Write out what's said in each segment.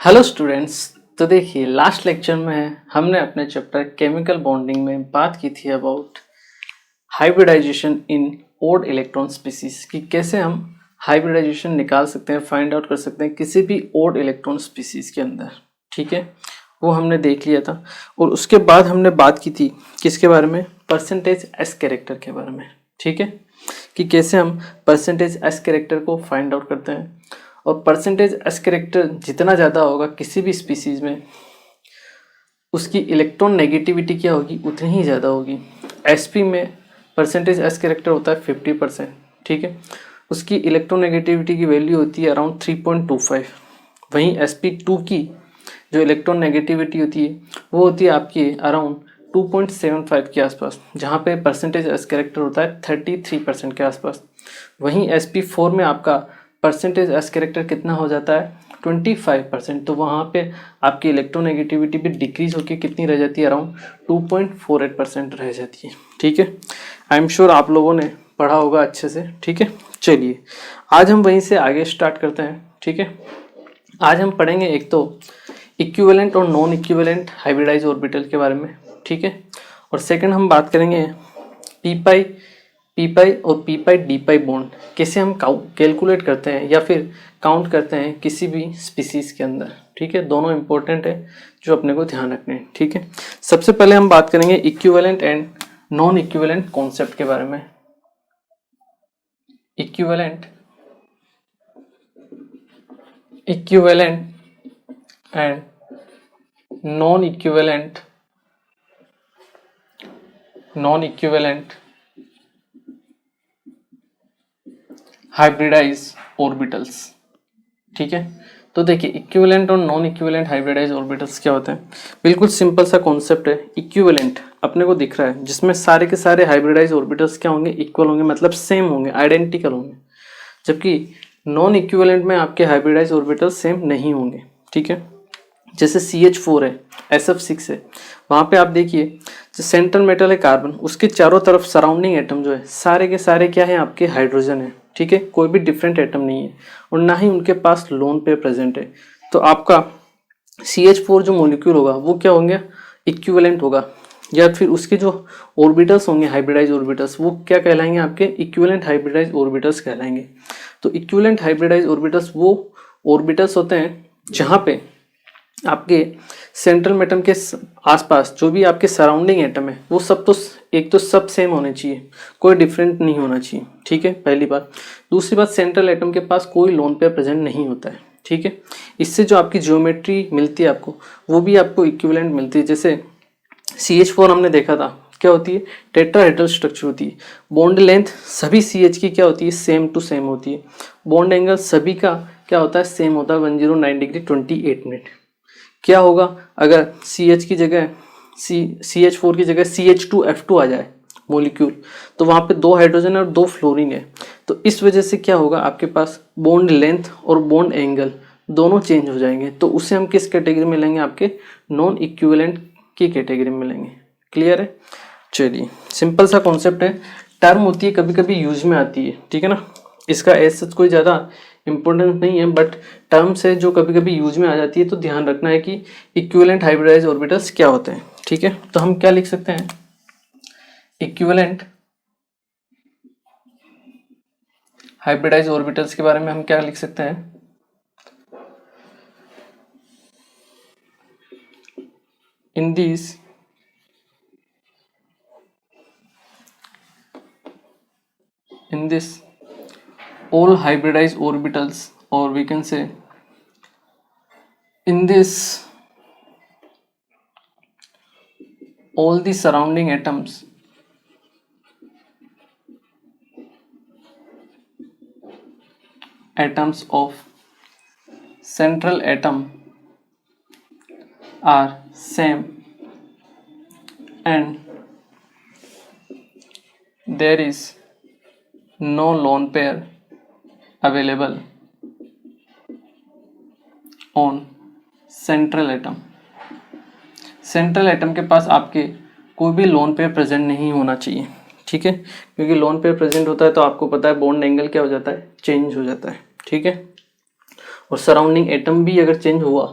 Hello students. तो देखिए last lecture में हमने अपने चैप्टर केमिकल बॉन्डिंग में बात की थी about hybridization in odd electron species कि कैसे हम हाइब्रिडाइजेशन निकाल सकते हैं, फाइंड आउट कर सकते हैं किसी भी ओड इलेक्ट्रॉन स्पीसीज के अंदर। ठीक है, वो हमने देख लिया था। और उसके बाद हमने बात की थी किसके बारे में, परसेंटेज एस कैरेक्टर के बारे में। ठीक है, कि कैसे हम परसेंटेज एस कैरेक्टर को फाइंड आउट करते हैं। और परसेंटेज एस कैरेक्टर जितना ज़्यादा होगा किसी भी स्पीसीज में, उसकी इलेक्ट्रॉन नेगेटिविटी क्या होगी उतनी ही ज़्यादा होगी। एसपी में परसेंटेज एस कैरेक्टर होता है 50%। ठीक है, उसकी इलेक्ट्रॉन नेगेटिविटी की वैल्यू होती है अराउंड 3.25। वहीं sp2 की जो इलेक्ट्रॉन नेगेटिविटी होती है वो होती है आपकी अराउंड 2.75 के आसपास, जहाँ पे परसेंटेज एस कैरेक्टर होता है 33% के आसपास। वहीं sp4 में आपका परसेंटेज एस कैरेक्टर कितना हो जाता है 25%। तो वहाँ पे आपकी इलेक्ट्रोनेगेटिविटी भी डिक्रीज होकर कितनी रह जाती है, अराउंड 2.48% रह जाती है। ठीक है, आई एम श्योर आप लोगों ने पढ़ा होगा अच्छे से। ठीक है, चलिए आज हम वहीं से आगे स्टार्ट करते हैं। ठीक है, आज हम पढ़ेंगे एक तो इक्विवेलेंट और नॉन इक्विवेलेंट हाइब्रिडाइज ऑर्बिटल के बारे में। ठीक है, और सेकंड हम बात करेंगे पी पाई और पी पाई डी पाई बॉन्ड कैसे हम कैलकुलेट करते हैं या फिर काउंट करते हैं किसी भी स्पीसीज के अंदर। ठीक है, दोनों इंपॉर्टेंट है जो अपने को ध्यान रखने हैं। ठीक है, सबसे पहले हम बात करेंगे equivalent and non equivalent concept के बारे में। Equivalent and non equivalent hybridise orbitals. ठीक है, तो देखिए इक्विवेलेंट और नॉन इक्विवेलेंट हाइब्रिडाइज ऑर्बिटल्स क्या होते हैं। बिल्कुल सिंपल सा कॉन्सेप्ट है। इक्विवेलेंट अपने को दिख रहा है जिसमें सारे के सारे हाइब्रिडाइज ऑर्बिटल्स क्या होंगे, इक्वल होंगे, मतलब सेम होंगे, आइडेंटिकल होंगे। जबकि नॉन इक्विवेलेंट में आपके हाइब्रिडाइज ऑर्बिटल्स सेम नहीं होंगे। ठीक है, जैसे CH4 है, SF6 है, वहाँ पे आप देखिए जो सेंट्रल मेटल है कार्बन, उसके चारों तरफ सराउंडिंग एटम जो है सारे के सारे क्या है आपके हाइड्रोजन है। ठीक है, कोई भी डिफरेंट एटम नहीं है और ना ही उनके पास लोन पेयर प्रेजेंट है। तो आपका CH4 जो मॉलिक्यूल होगा वो क्या होंगे, इक्विवेलेंट होगा। या फिर उसके जो ऑर्बिटल्स होंगे हाइब्रिडाइज ऑर्बिटल्स वो क्या कहलाएंगे, आपके इक्विवेलेंट हाइब्रिडाइज ऑर्बिटल्स कहलाएंगे। तो इक्विवेलेंट हाइब्रिडाइज ऑर्बिटल्स वो ऑर्बिटल्स होते हैं जहाँ पे आपके सेंट्रल एटम के आसपास जो भी आपके सराउंडिंग एटम है वो सब तो एक तो सब सेम होने चाहिए, कोई डिफरेंट नहीं होना चाहिए। ठीक है, पहली बात। दूसरी बात, सेंट्रल एटम के पास कोई लोन पेयर प्रेजेंट नहीं होता है। ठीक है, इससे जो आपकी ज्योमेट्री मिलती है आपको वो भी आपको इक्विवेलेंट मिलती है। जैसे CH4 हमने देखा था क्या होती है, टेट्राहेड्रल स्ट्रक्चर होती है। बॉन्ड लेंथ सभी CH की क्या होती है, सेम टू सेम होती है। बॉन्ड एंगल सभी का क्या होता है, सेम होता है, 109 डिग्री 28 मिनट। क्या होगा अगर CH की जगह CH4 की जगह CH2F2 आ जाए मोलिक्यूल, तो वहाँ पे 2 हाइड्रोजन और 2 फ्लोरीन है। तो इस वजह से क्या होगा, आपके पास बॉन्ड लेंथ और बॉन्ड एंगल दोनों चेंज हो जाएंगे। तो उसे हम किस कैटेगरी में लेंगे, आपके नॉन इक्विवेलेंट की कैटेगरी में लेंगे। क्लियर है, चलिए सिंपल सा कॉन्सेप्ट है। टर्म होती है कभी कभी यूज में आती है, ठीक है ना, इसका ऐसा कोई ज़्यादा इंपॉर्टेंट नहीं है, बट टर्म से जो कभी कभी यूज में आ जाती है तो ध्यान रखना है कि इक्विवेलेंट हाइब्रिडाइज ऑर्बिटल्स क्या होते हैं। ठीक है, तो हम क्या लिख सकते हैं, इक्विवेलेंट हाइब्रिडाइज ऑर्बिटल्स के बारे में हम क्या लिख सकते हैं, इन this all hybridized orbitals, or we can say in this all the surrounding atoms of central atom are same and there is no lone pair available on central atom। Central atom के पास आपके कोई भी lone pair present नहीं होना चाहिए। ठीक है, क्योंकि लोन पेयर प्रेजेंट होता है तो आपको पता है बॉन्ड एंगल क्या हो जाता है, चेंज हो जाता है। ठीक है, और सराउंडिंग एटम भी अगर चेंज हुआ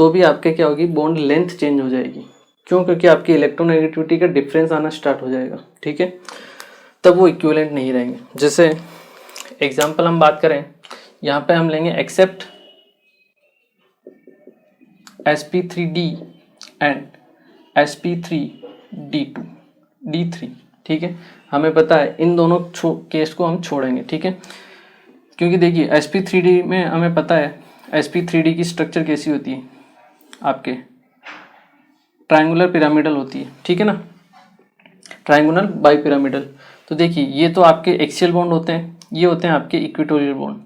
तो भी आपके क्या होगी, बॉन्ड लेंथ चेंज हो जाएगी। क्यों? क्योंकि आपकी इलेक्ट्रोनेगेटिविटी का डिफरेंस आना स्टार्ट हो जाएगा, ठीक है, तब वो इक्विवेलेंट नहीं रहेंगे। जैसे एग्जांपल हम बात करें, यहाँ पे हम लेंगे accept sp3d and sp3d2 d3, ठीक है। हमें पता है इन दोनों केस को हम छोड़ेंगे, ठीक है, क्योंकि देखिए sp3d में हमें पता है sp3d की स्ट्रक्चर कैसी होती है, आपके ट्रायंगुलर पिरामिडल होती है, ठीक है ना, ट्रायंगुलर बाई पिरामिडल। तो देखिए ये तो आपके एक्सियल बॉन्ड होते हैं, ये होते हैं आपके इक्वेटोरियल बॉन्ड,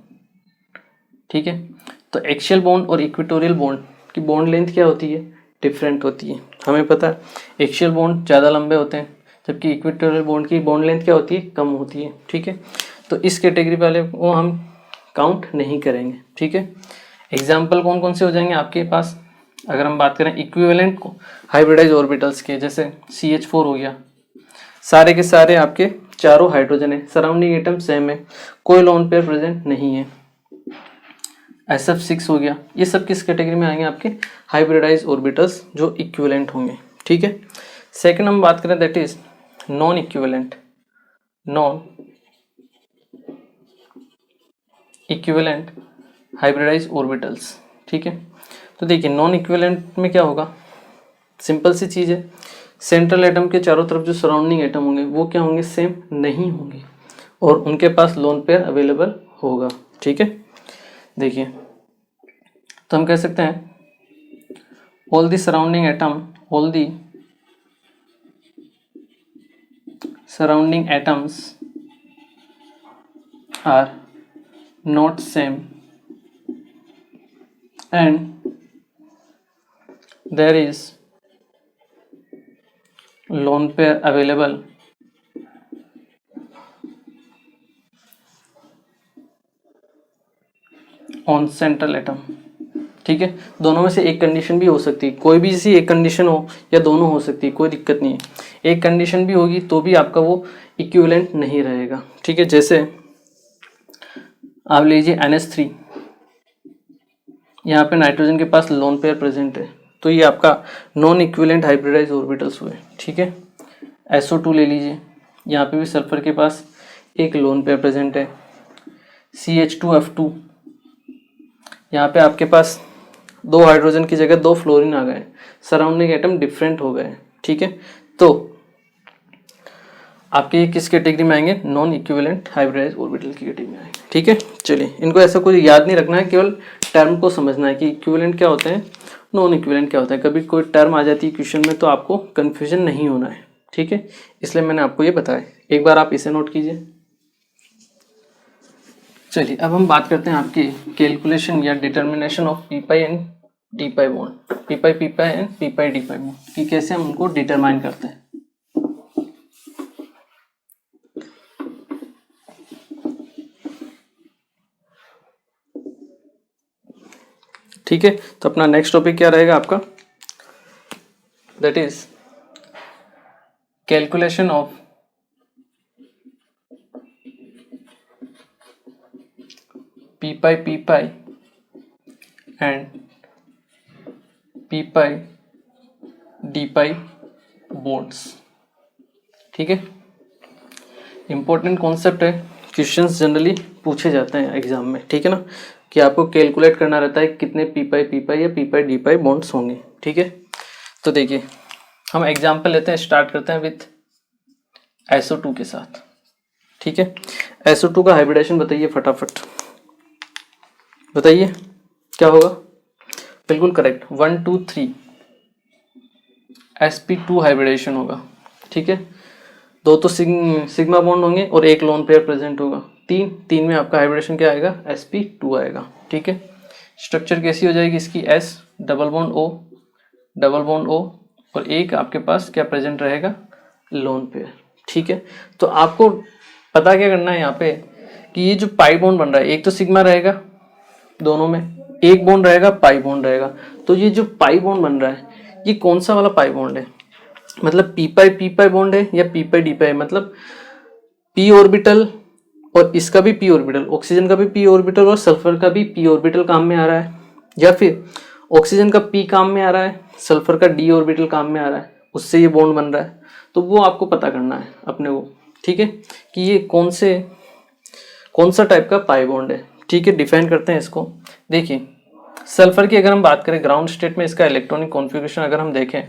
ठीक है। तो एक्सियल बॉन्ड और इक्वेटोरियल बॉन्ड की बॉन्ड लेंथ क्या होती है, डिफरेंट होती है। हमें पता है एक्सियल बॉन्ड ज़्यादा लंबे होते हैं, जबकि इक्वेटोरियल बॉन्ड की बॉन्ड लेंथ क्या होती है, कम होती है, ठीक है। तो इस कैटेगरी वाले को हम काउंट नहीं करेंगे, ठीक है। एग्जाम्पल कौन कौन से हो जाएंगे आपके पास, अगर हम बात करें इक्विवेलेंट को हाइब्रिडाइज ऑर्बिटल्स के, जैसे CH4 हो गया, सारे के सारे आपके चारों हाइड्रोजन है, सराउंडिंग एटम सेम है, कोई लोन पेयर प्रेजेंट नहीं है। SF6 हो गया, ये सब किस कैटेगरी में आएंगे, आपके हाइब्रिडाइज ऑर्बिटल्स जो इक्विवेलेंट होंगे, ठीक है। सेकंड हम बात करें that is non equivalent, non equivalent hybridise orbitals, ठीक है। तो देखिए नॉन इक्विवेलेंट में क्या होगा, सिंपल सी चीज़ है, सेंट्रल एटम के चारों तरफ जो सराउंडिंग एटम होंगे वो क्या होंगे, सेम नहीं होंगे, और उनके पास लोन पेयर अवेलेबल होगा, ठीक है। देखिए तो हम कह सकते हैं all the surrounding atom, all the surrounding atoms are not same and there is lone pair available on central atom, ठीक है। दोनों में से एक कंडीशन भी हो सकती है, कोई भी सी एक कंडीशन हो या दोनों हो सकती है, कोई दिक्कत नहीं है। एक कंडीशन भी होगी तो भी आपका वो इक्विवेलेंट नहीं रहेगा, ठीक है। जैसे आप लीजिए NH3, यहाँ पे नाइट्रोजन के पास लोन पेयर प्रेजेंट है, तो ये आपका नॉन इक्विवेलेंट हाइब्रिडाइज ऑर्बिटल्स हुए, ठीक है। SO2 ले लीजिए, यहाँ पे भी सल्फर के पास एक लोन पेयर प्रेजेंट है। CH2F2, यहाँ पे आपके पास दो हाइड्रोजन की जगह दो फ्लोरीन आ गए, सराउंडिंग एटम डिफरेंट हो गए, ठीक है। तो आपके ये किस कैटेगरी में आएंगे, नॉन इक्विवेलेंट हाइब्रिडाइज ऑर्बिटल की कैटेगरी में आएंगे, ठीक है। चलिए इनको ऐसा कुछ याद नहीं रखना है, केवल टर्म को समझना है कि इक्विवेलेंट क्या होते हैं, नॉन इक्विवेलेंट क्या होता है। कभी कोई टर्म आ जाती है क्वेश्चन में तो आपको कन्फ्यूजन नहीं होना है, ठीक है, इसलिए मैंने आपको ये बताया। एक बार आप इसे नोट कीजिए। चलिए अब हम बात करते हैं आपकी कैलकुलेशन या determination of P pi and D pi bond, P pi and P pi D pi bond कि कैसे हम उनको डिटरमाइन करते हैं। ठीक है, तो अपना नेक्स्ट टॉपिक क्या रहेगा आपका, that is calculation of P pi and P pi D pi bonds, ठीक है। इंपॉर्टेंट कॉन्सेप्ट है, क्वेश्चंस जनरली पूछे जाते हैं एग्जाम में, ठीक है ना, कि आपको कैलकुलेट करना रहता है कितने पी पाई या पी पाई डी पाई बॉन्ड्स होंगे, ठीक है। तो देखिए हम एग्जाम्पल लेते हैं, स्टार्ट करते हैं विथ SO2 के साथ, ठीक है। SO2 का हाइब्रिडेशन बताइए फटाफट, बताइए क्या होगा, बिल्कुल करेक्ट 1 2 3 sp2 हाइब्रिडेशन होगा, ठीक है। दो तो सिग्मा बॉन्ड होंगे और एक लोन पेयर प्रेजेंट होगा, तीन में आपका हाइब्रिडेशन क्या आएगा, sp2 आएगा, ठीक है। स्ट्रक्चर कैसी हो जाएगी इसकी, S डबल बॉन्ड O और एक आपके पास क्या प्रेजेंट रहेगा, लोन पेयर, ठीक है। तो आपको पता क्या करना है यहाँ पे कि ये जो पाई बॉन्ड बन रहा है, एक तो सिग्मा रहेगा दोनों में, एक बॉन्ड रहेगा पाई बॉन्ड रहेगा, तो ये जो पाई बॉन्ड बन रहा है ये कौन सा वाला पाई बॉन्ड है, मतलब पी पाई बॉन्ड है या पी पाई डी पाई, मतलब पी ऑर्बिटल और इसका भी पी ऑर्बिटल, ऑक्सीजन का भी पी ऑर्बिटल और सल्फर का भी पी ऑर्बिटल काम में आ रहा है, या फिर ऑक्सीजन का पी काम में आ रहा है, सल्फर का डी ऑर्बिटल काम में आ रहा है, उससे ये बॉन्ड बन रहा है। तो वो आपको पता करना है अपने को, ठीक है, कि ये कौन सा टाइप का पाई बॉन्ड है। ठीक है, डिफाइन करते हैं इसको। देखिए सल्फर की अगर हम बात करें ग्राउंड स्टेट में, इसका इलेक्ट्रॉनिक कॉन्फ़िगरेशन अगर हम देखें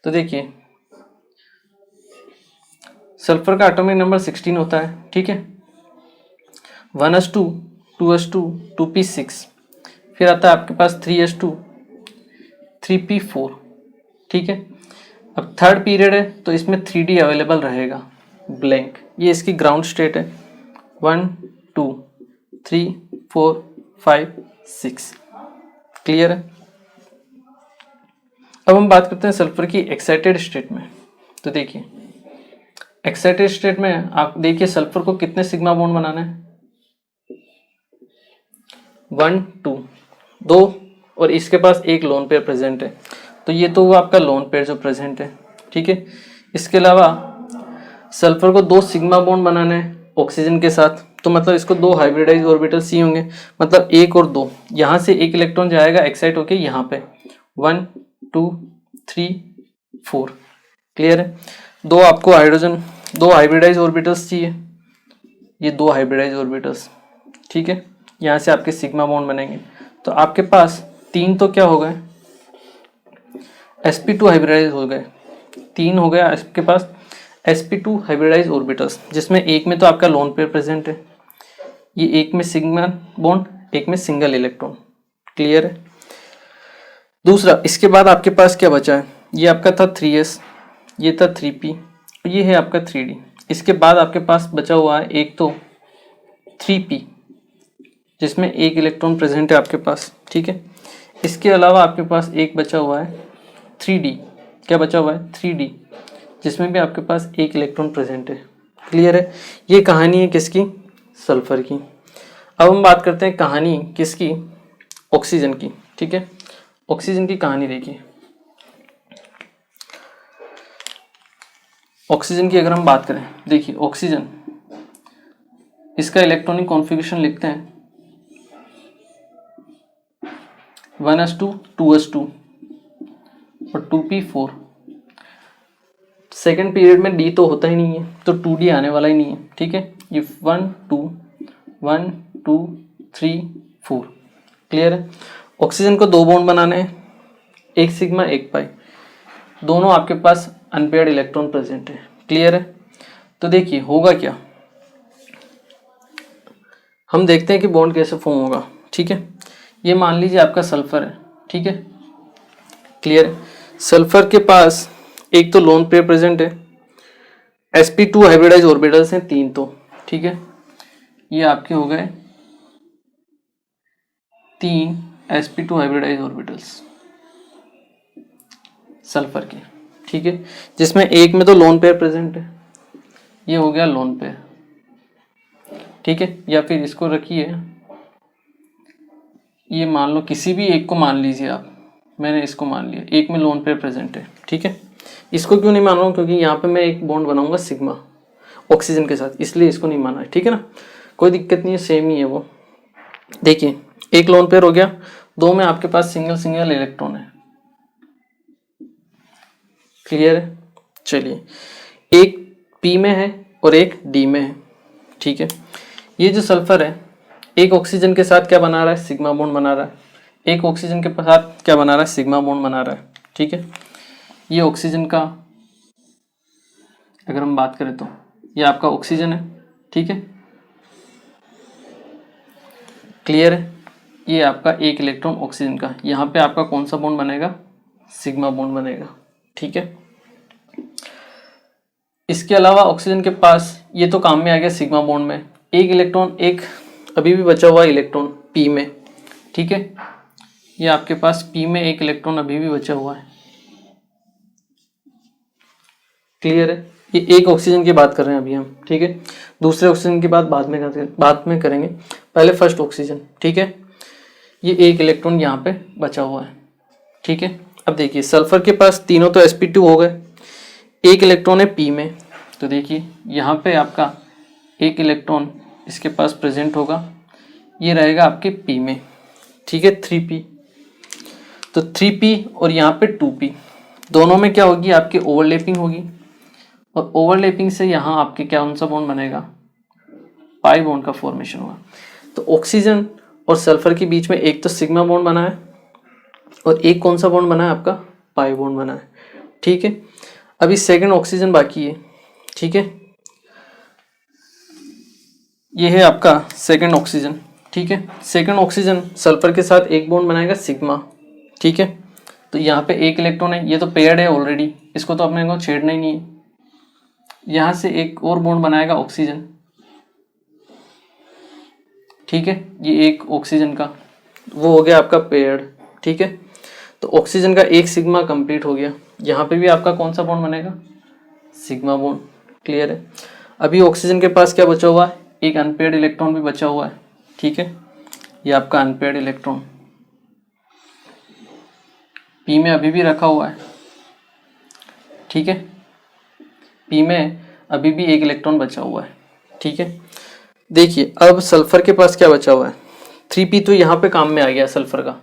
तो देखिए सल्फर का एटॉमिक नंबर 16 होता है। ठीक है, 1s2 2s2 2p6, फिर आता है आपके पास 3s2 3p4। ठीक है, अब थर्ड पीरियड है तो इसमें 3d अवेलेबल रहेगा ब्लैंक। ये इसकी ग्राउंड स्टेट है 1 2 3 4 5 6। क्लियर है। अब हम बात करते हैं सल्फर की एक्साइटेड स्टेट में। तो देखिए एक्साइटेड स्टेट में आप देखिए सल्फर को कितने सिग्मा बॉन्ड बनाना है, 1 2 2, और इसके पास एक लोन पेयर प्रेजेंट है। तो ये तो वो आपका लोन पेयर जो प्रेजेंट है। ठीक है, इसके अलावा सल्फर को 2 सिग्मा बॉन्ड बनाने हैं ऑक्सीजन के साथ, तो मतलब इसको 2 हाइब्रिडाइज ऑर्बिटल सी होंगे, मतलब 1 और 2, यहाँ से एक इलेक्ट्रॉन जाएगा एक्साइट होके यहाँ पे 1 2 3 4। क्लियर है। 2 आपको हाइड्रोजन 2 हाइब्रिडाइज ऑर्बिटल्स चाहिए, ये 2 हाइब्रिडाइज ऑर्बिटल्स। ठीक है, यहाँ से आपके सिग्मा बॉन्ड बनेंगे। तो आपके पास 3 तो क्या हो गए, sp2 हाइब्रिडाइज हो गए, 3 हो गया आपके पास sp2 हाइब्रिडाइज ऑर्बिटल्स, जिसमें एक में तो आपका लोन पेयर प्रेजेंट है, ये एक में सिग्मा बॉन्ड, एक में सिंगल इलेक्ट्रॉन। क्लियर है। दूसरा इसके बाद आपके पास क्या बचा है, ये आपका था 3s, ये था 3p, ये है आपका 3d। इसके बाद आपके पास बचा हुआ है एक तो 3p, जिसमें एक इलेक्ट्रॉन प्रेजेंट है आपके पास। ठीक है, इसके अलावा आपके पास एक बचा हुआ है 3d। क्या बचा हुआ है, 3d, जिसमें भी आपके पास एक इलेक्ट्रॉन प्रेजेंट है। क्लियर है। ये कहानी है किसकी, सल्फर की। अब हम बात करते हैं कहानी किसकी, ऑक्सीजन की। ठीक है, ऑक्सीजन की कहानी देखिए। ऑक्सीजन की अगर हम बात करें, देखिए ऑक्सीजन, इसका इलेक्ट्रॉनिक कॉन्फ़िगरेशन लिखते हैं 1s2 2s2 और 2p4। सेकेंड पीरियड में डी तो होता ही नहीं है, तो 2d आने वाला ही नहीं है। ठीक है, ये 1 2 1 2 3 4। क्लियर है। ऑक्सीजन को 2 बॉन्ड बनाने हैं, एक सिग्मा एक पाई, दोनों आपके पास अनपेयर्ड इलेक्ट्रॉन प्रेजेंट है। क्लियर है। तो देखिए होगा क्या, हम देखते हैं कि बॉन्ड कैसे फॉर्म होगा। ठीक है, ये मान लीजिए आपका सल्फर है। ठीक है, क्लियर है। सल्फर के पास एक तो लोन पेयर प्रेजेंट है, sp2 हाइब्रिडाइज ऑर्बिटल्स हैं 3 तो। ठीक है, ये आपके हो गए 3 sp2 हाइब्रिडाइज ऑर्बिटल्स सल्फर के। ठीक है, जिसमें एक में तो लोन पेयर प्रेजेंट है, ये हो गया लोन पेयर। ठीक है, या फिर इसको रखिए, ये मान लो किसी भी एक को मान लीजिए आप, मैंने इसको मान लिया, एक में लोन पेयर प्रेजेंट है। ठीक है, इसको क्यों नहीं मान रहा हूँ, क्योंकि यहाँ पे मैं एक बॉन्ड बनाऊंगा सिग्मा ऑक्सीजन के साथ, इसलिए इसको नहीं माना है। ठीक है ना, कोई दिक्कत नहीं है, सेम ही है वो। देखिए एक लोन पेयर हो गया, 2 में आपके पास सिंगल सिंगल इलेक्ट्रॉन है। क्लियर है। चलिए, एक पी में है और एक डी में है। ठीक है, ये जो सल्फर है एक ऑक्सीजन के साथ क्या बना रहा है, सिग्मा बॉन्ड बना रहा है, एक ऑक्सीजन के साथ क्या बना रहा है, सिग्मा बॉन्ड बना रहा है। ठीक है, ये ऑक्सीजन का अगर हम बात करें तो ये आपका ऑक्सीजन है। ठीक है, क्लियर है। ये आपका एक इलेक्ट्रॉन ऑक्सीजन का, यहाँ पे आपका कौन सा बॉन्ड बनेगा, सिग्मा बॉन्ड बनेगा। ठीक है, इसके अलावा ऑक्सीजन के पास ये तो काम में आ गया सिग्मा बॉन्ड में, एक इलेक्ट्रॉन, एक अभी भी बचा हुआ इलेक्ट्रॉन पी में। ठीक है, ये आपके पास पी में एक इलेक्ट्रॉन अभी भी बचा हुआ है। क्लियर है। ये एक ऑक्सीजन की बात कर रहे हैं अभी हम। ठीक है, दूसरे ऑक्सीजन की बात बाद में करेंगे, पहले फर्स्ट ऑक्सीजन। ठीक है, ये एक इलेक्ट्रॉन यहाँ पे बचा हुआ है। ठीक है, अब देखिए सल्फर के पास तीनों तो sp2 हो गए, एक इलेक्ट्रॉन है पी में, तो देखिए यहाँ पे आपका एक इलेक्ट्रॉन इसके पास प्रेजेंट होगा, ये रहेगा आपके पी में। ठीक है, 3p। तो 3p और यहाँ पे 2p, दोनों में क्या होगी आपकी ओवरलैपिंग होगी, और ओवरलैपिंग से यहाँ आपके क्या कौन सा बॉन्ड बनेगा, पाई बॉन्ड का फॉर्मेशन होगा। तो ऑक्सीजन और सल्फर के बीच में एक तो सिग्मा बॉन्ड बना है और एक कौन सा बॉन्ड बना है आपका, पाई बॉन्ड बना है। ठीक है, अभी सेकंड ऑक्सीजन बाकी है। ठीक है, ये है आपका सेकंड ऑक्सीजन। ठीक है, सेकंड ऑक्सीजन सल्फर के साथ एक बॉन्ड बनाएगा सिग्मा। ठीक है, तो यहाँ पे एक इलेक्ट्रॉन है, ये तो पेयर्ड है ऑलरेडी, इसको तो अपने को छेड़ना ही नहीं है। यहाँ से एक और बॉन्ड बनाएगा ऑक्सीजन। ठीक है, ये एक ऑक्सीजन का वो हो गया आपका पेयर्ड। ठीक है, तो ऑक्सीजन का एक सिग्मा कंप्लीट हो गया। यहाँ पे भी आपका कौन सा बॉन्ड बनेगा, सिग्मा बॉन्ड। क्लियर है। अभी ऑक्सीजन के पास क्या बचा हुआ है, एक अनपेयर्ड इलेक्ट्रॉन भी बचा हुआ है। ठीक है, ये आपका अनपेयर्ड इलेक्ट्रॉन पी में अभी भी रखा हुआ है। ठीक है, पी में अभी भी एक इलेक्ट्रॉन बचा हुआ है। ठीक है, देखिए अब सल्फर के पास क्या बचा हुआ है, 3p तो यहाँ पे काम में आ गया सल्फर का,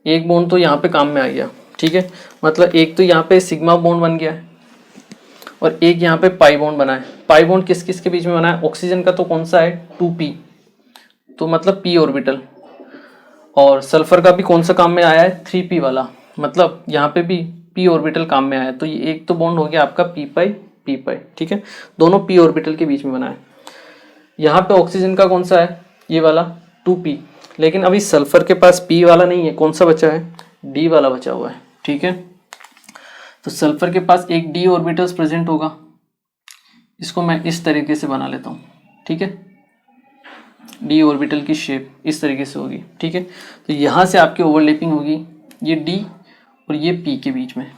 एक बॉन्ड तो यहाँ पे काम में आ गया। ठीक है, मतलब एक तो यहाँ पे सिग्मा बॉन्ड बन गया है और एक यहाँ पे पाई बॉन्ड बना है। पाई बॉन्ड किस किस के बीच में बना है, ऑक्सीजन का तो कौन सा है 2p, तो मतलब p ऑर्बिटल, और सल्फर का भी कौन सा काम में आया है 3p वाला, मतलब यहाँ पे भी p ऑर्बिटल काम में आया है। तो ये एक तो बॉन्ड हो गया आपका p पाई। ठीक है, दोनों p ऑर्बिटल के बीच में बना है। यहाँ पे ऑक्सीजन का कौन सा है, ये वाला 2p, लेकिन अभी सल्फर के पास p वाला नहीं है, कौन सा बचा है, d वाला बचा हुआ है। ठीक है, तो सल्फर के पास एक d ऑर्बिटल्स प्रेजेंट होगा, इसको मैं इस तरीके से बना लेता हूँ। ठीक है, d ऑर्बिटल की शेप इस तरीके से होगी। ठीक है, तो यहाँ से आपकी ओवरलैपिंग होगी, ये d और ये p के बीच में,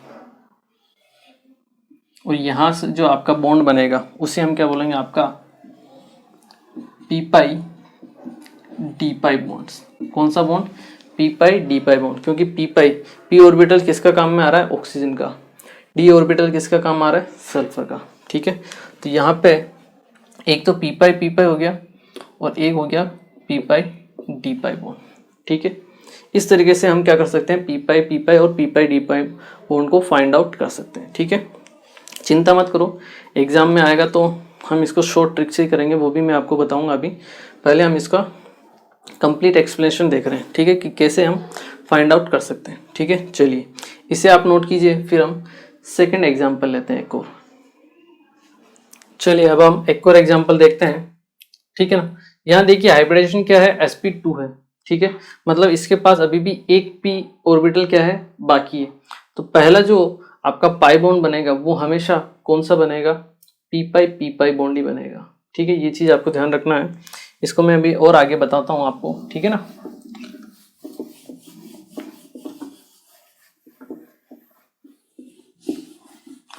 और यहाँ से जो आपका बॉन्ड बनेगा उसे हम क्या बोलेंगे, आपका p पाई d पाई बॉन्ड्स। कौन सा बॉन्ड, p पाई d पाई बॉन्ड, क्योंकि p ऑर्बिटल किसका काम में आ रहा है, ऑक्सीजन का, d ऑर्बिटल किसका काम आ रहा है, सल्फर का। ठीक है, तो यहाँ पे एक तो p पाई हो गया और एक हो गया p पाई d पाई बॉन्ड। ठीक है, इस तरीके से हम क्या कर सकते हैं, p पाई और p पाई d पाई बॉन्ड को फाइंड आउट कर सकते हैं। ठीक है, चिंता मत करो, एग्जाम में आएगा तो हम इसको शॉर्ट ट्रिक से ही करेंगे, वो भी मैं आपको बताऊंगा। अभी पहले हम इसका कंप्लीट एक्सप्लेनेशन देख रहे हैं। ठीक है, कि कैसे हम फाइंड आउट कर सकते हैं। ठीक है, चलिए इसे आप नोट कीजिए, फिर हम सेकंड एग्जांपल लेते हैं एक और। चलिए अब हम एक और एग्जांपल देखते हैं। ठीक है ना, यहाँ देखिए हाइब्रिडाइजेशन क्या है, sp2 है। ठीक है, मतलब इसके पास अभी भी एक p ऑर्बिटल क्या है, बाकी है। तो पहला जो आपका पाई बॉन्ड बनेगा वो हमेशा कौन सा बनेगा, p पाई बॉन्ड ही बनेगा। ठीक है, ये चीज आपको ध्यान रखना है, इसको मैं अभी और आगे बताता हूँ आपको। ठीक है ना,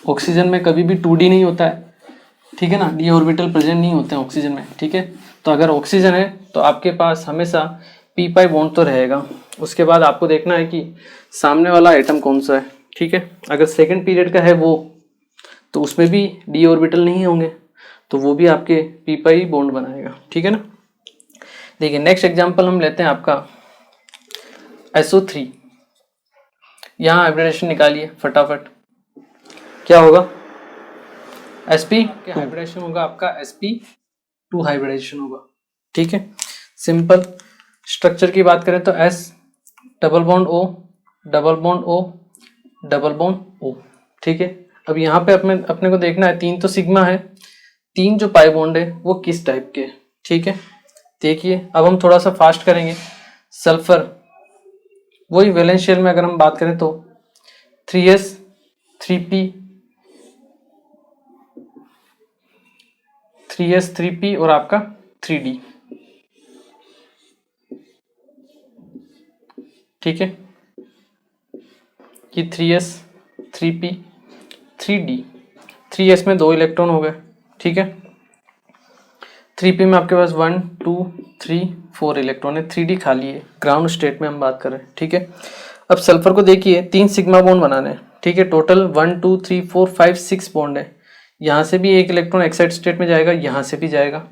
ऑक्सीजन में कभी भी 2d नहीं होता है। ठीक है ना, d ऑर्बिटल प्रेजेंट नहीं होते हैं ऑक्सीजन में। ठीक है, तो अगर ऑक्सीजन है तो आपके पास हमेशा p पाई बॉन्ड तो रहेगा। उसके बाद आपको देखना है कि सामने वाला एटम कौन सा है। ठीक है, अगर सेकंड पीरियड का है वो, तो उसमें भी d ऑर्बिटल नहीं होंगे, तो वो भी आपके p पाई बॉन्ड बनाएगा। ठीक है ना, देखिए नेक्स्ट एग्जांपल हम लेते हैं आपका SO3। यहाँ हाइब्रिडेशन निकालिए फटाफट, क्या होगा, sp हाइब्रिडेशन होगा आपका sp2 हाइब्रिडेशन होगा। ठीक है, सिंपल स्ट्रक्चर की बात करें तो s double bond O double bond O double bond O। ठीक है, अब यहाँ पे अपने को देखना है, 3 तो सिग्मा है, 3 जो पाई बॉन्ड है वो किस टाइप के। ठीक है, देखिए अब हम थोड़ा सा फास्ट करेंगे। सल्फर वही वैलेंस शेल में अगर हम बात करें तो 3s 3p 3s 3p और आपका 3d। ठीक है, कि 3s 3p 3d, 3s में 2 इलेक्ट्रॉन हो गए। ठीक है, 3p में आपके पास 1 2 3 4 इलेक्ट्रॉन है, 3d खाली है, ग्राउंड स्टेट में हम बात कर रहे हैं। ठीक है, अब सल्फर को देखिए 3 सिग्मा बॉन्ड बनाने हैं। ठीक है, टोटल 1 2 3 4 5 6 बॉन्ड है। यहाँ से भी एक इलेक्ट्रॉन एक्साइटेड स्टेट में जाएगा, यहाँ से भी जाएगा,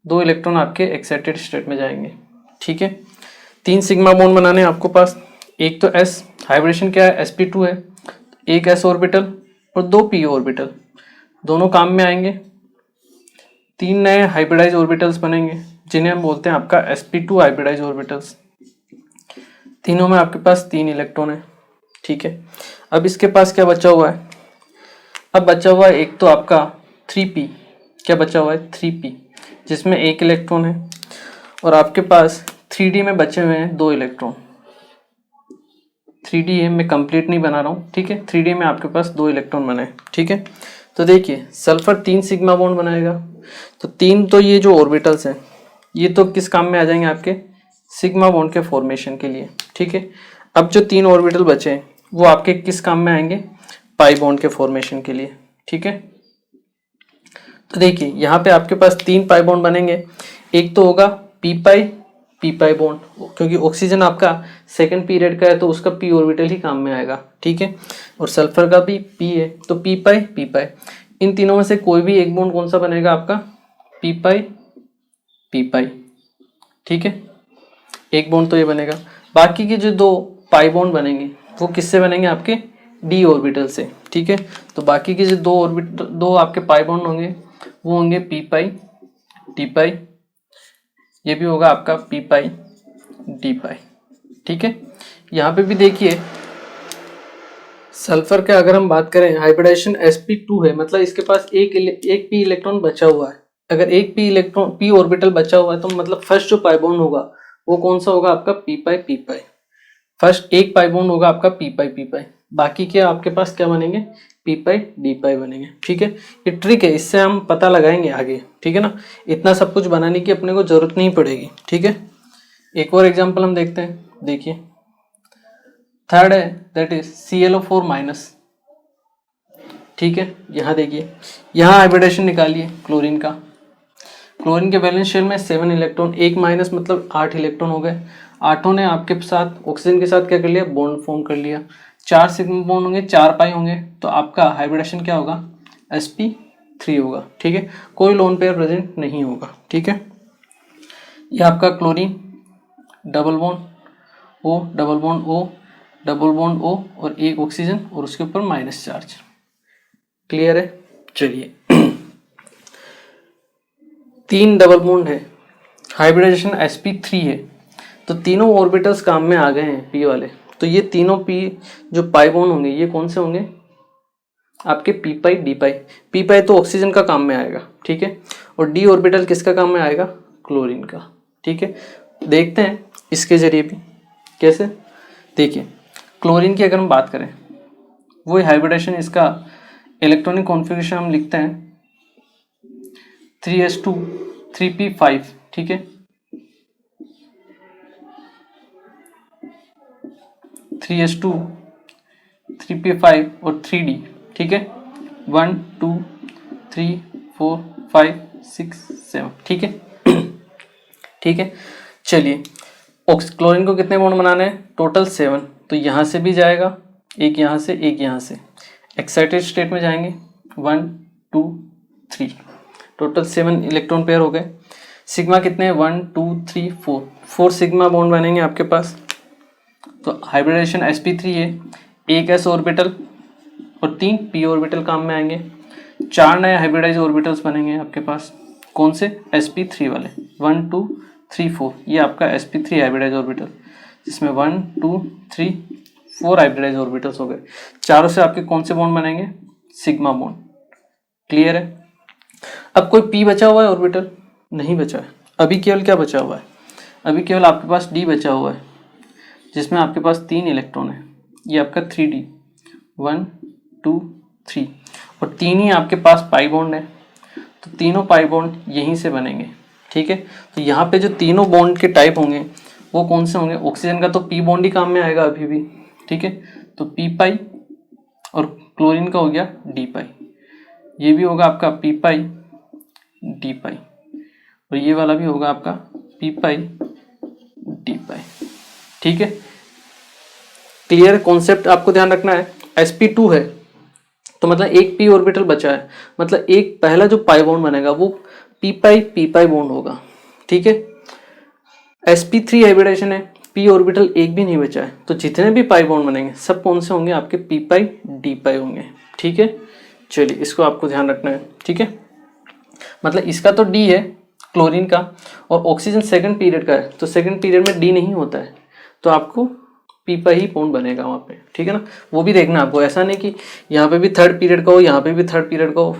2 इलेक्ट्रॉन आपके एक्साइटेड स्टेट में जाएंगे। ठीक है, 3 सिग्मा बॉन्ड बनाने हैं आपको पास, एक तो s हाइब्रिडेशन क्या है, sp2 है, एक s ऑर्बिटल और 2 p ऑर्बिटल, दोनों काम में आएंगे। 3 नए हाइब्रिडाइज ऑर्बिटल्स बनेंगे जिन्हें हम बोलते हैं आपका sp2 हाइब्रिडाइज ऑर्बिटल्स। तीनों में आपके पास 3 इलेक्ट्रॉन है, ठीक है। अब इसके पास क्या बचा हुआ है, अब बचा हुआ है एक तो आपका 3p, क्या बचा हुआ है 3p, जिसमें 1 इलेक्ट्रॉन है, और आपके पास 3d में बचे हुए हैं 2 इलेक्ट्रॉन। 3d है, मैं कंप्लीट नहीं बना रहा हूँ, ठीक है। 3d में आपके पास 2 इलेक्ट्रॉन बने, ठीक है। तो देखिए सल्फर 3 सिग्मा बॉन्ड बनाएगा, तो 3 तो ये जो ऑर्बिटल्स हैं ये तो किस काम में आ जाएंगे, आपके सिग्मा बॉन्ड के फॉर्मेशन के लिए, ठीक है। अब जो 3 ऑर्बिटल बचे हैं वो आपके किस काम में आएंगे, पाई बॉन्ड के फॉर्मेशन के लिए, ठीक है। तो देखिए यहाँ पे आपके पास 3 पाई बॉन्ड बनेंगे, एक तो होगा पी पाई बॉन्ड, क्योंकि ऑक्सीजन आपका सेकंड पीरियड का है तो उसका पी ऑर्बिटल ही काम में आएगा, ठीक है। और सल्फर का भी पी है तो पी पाई, इन तीनों में से कोई भी एक बॉन्ड कौन सा बनेगा, आपका पी पाई, ठीक है। एक बॉन्ड तो ये बनेगा, बाकी के जो 2 पाई बॉन्ड बनेंगे वो किससे बनेंगे, आपके डी ऑर्बिटल से, ठीक है। तो बाकी के जो 2 आपके पाई बॉन्ड होंगे वो होंगे पी पाई डी पाई, ये भी होगा आपका पी पाई डी पाई, ठीक है। यहाँ पे भी देखिए सल्फर के अगर हम बात करें, हाइब्रिडाइजेशन sp2 है, मतलब इसके पास एक पी इलेक्ट्रॉन बचा हुआ है। अगर एक पी ऑर्बिटल बचा हुआ है तो मतलब फर्स्ट जो पाई बॉन्ड होगा वो कौन सा होगा, आपका पी पाई। फर्स्ट एक पाई बॉन्ड होगा आपका पी पाई, बाकी के आपके पास क्या बनेंगे, पी पाई डी पाई बनेंगे, ठीक है। ये ट्रिक है, इससे हम पता लगाएंगे आगे, ठीक है ना। इतना सब कुछ बनाने की अपने को जरूरत नहीं पड़ेगी, ठीक है। एक और एग्जांपल हम देखते हैं, देखिए थर्ड है दैट इज ClO4 माइनस, ठीक है। यहाँ देखिए यहाँ हाइब्रिडेशन निकालिए क्लोरीन का, क्लोरीन के वैलेंस शेल में 7 इलेक्ट्रॉन, 1 माइनस मतलब 8 इलेक्ट्रॉन हो गए। 8 ने आपके साथ ऑक्सीजन के साथ क्या कर लिया, बॉन्ड फॉर्म कर लिया। 4 सिग्मा बॉन्ड होंगे, 4 पाई होंगे, तो आपका हाइब्रिडेशन क्या होगा, sp3 होगा, ठीक है। कोई लोन पेयर प्रेजेंट नहीं होगा, ठीक है। ये आपका chlorine double bond O, double bond O, double bond O और एक ऑक्सीजन और उसके ऊपर माइनस चार्ज, क्लियर है। चलिए 3 डबल बॉन्ड है, हाइब्रिडाइजेशन sp3 है, तो तीनों ऑर्बिटल्स काम में आ गए हैं p वाले। तो ये तीनों p जो पाई बॉन्ड होंगे ये कौन से होंगे, आपके पी पाई डी पाई। पी पाई तो ऑक्सीजन का काम में आएगा, ठीक है। और डी ऑर्बिटल किसका काम में आएगा, क्लोरीन का, ठीक है। देखते हैं इसके जरिए भी कैसे। देखिए क्लोरीन की अगर हम बात करें, वो हाइब्रिडेशन, इसका इलेक्ट्रॉनिक कॉन्फ़िगरेशन हम लिखते हैं 3s2 3p5, ठीक है। 3s2 3p5 और 3d, ठीक है। 1 2 3 4 5 6 7, ठीक है। ठीक है, चलिए क्लोरीन को कितने बॉन्ड बनाने हैं, टोटल 7, तो यहाँ से भी जाएगा एक, यहाँ से एक, यहाँ से एक्साइटेड स्टेट में जाएंगे 1 2 3, टोटल 7 इलेक्ट्रॉन पेयर हो गए। सिग्मा कितने हैं, 1 2 3 4 सिग्मा बॉन्ड बनेंगे आपके पास। तो हाइब्रिडेशन sp3 है, एक s ऑर्बिटल और 3 p ऑर्बिटल काम में आएंगे। 4 नए हाइब्रिडाइज ऑर्बिटल्स बनेंगे आपके पास, कौन से, sp3 वाले, 1 2 3 4, ये आपका sp3 हाइब्रिडाइज ऑर्बिटल, जिसमें 1 2 3 4 हाइब्रिडाइज ऑर्बिटल्स हो गए। चारों से आपके कौन से बॉन्ड बनेंगे, सिग्मा बॉन्ड, क्लियर है। अब कोई p बचा हुआ है ऑर्बिटल, नहीं बचा है, अभी केवल क्या बचा हुआ है, अभी केवल आपके पास d बचा हुआ है, जिसमें आपके पास 3 इलेक्ट्रॉन है, ये आपका 3d 1 2 3, और 3 ही आपके पास पाई बॉन्ड है, तो तीनों पाई बॉन्ड यहीं से बनेंगे, ठीक है। तो यहाँ पे जो तीनों बॉन्ड के टाइप होंगे वो कौन से होंगे, ऑक्सीजन का तो p बॉन्ड ही काम में आएगा अभी भी, ठीक है। तो p पाई, और क्लोरीन का हो गया d पाई, ये भी होगा आपका p पाई d पाई, और ये वाला भी होगा आपका p पाई d पाई, ठीक है। क्लियर कॉन्सेप्ट आपको ध्यान रखना है। sp2 है तो मतलब एक p ऑर्बिटल बचा है, मतलब एक पहला जो पाई बॉन्ड बनेगा वो p पाई बॉन्ड होगा, ठीक है। sp3 हाइब्रिडेशन है, पी ऑर्बिटल एक भी नहीं बचा है, तो जितने भी पाई बॉन्ड बनेंगे सब कौन से होंगे, आपके पी पाई डी पाई होंगे। ठीक है, चलिए इसको आपको ध्यान रखना है। ठीक है, मतलब इसका तो डी है क्लोरीन का, और ऑक्सीजन सेकंड पीरियड का है, तो सेकंड पीरियड में डी नहीं होता है, तो आपको पी पाई ही बॉन्ड बनेगा वहाँ पे। ठीक है ना, वो भी देखना आपको, ऐसा नहीं कि यहाँ पे भी थर्ड पीरियड का हो, यहाँ पे भी थर्ड पीरियड का हो,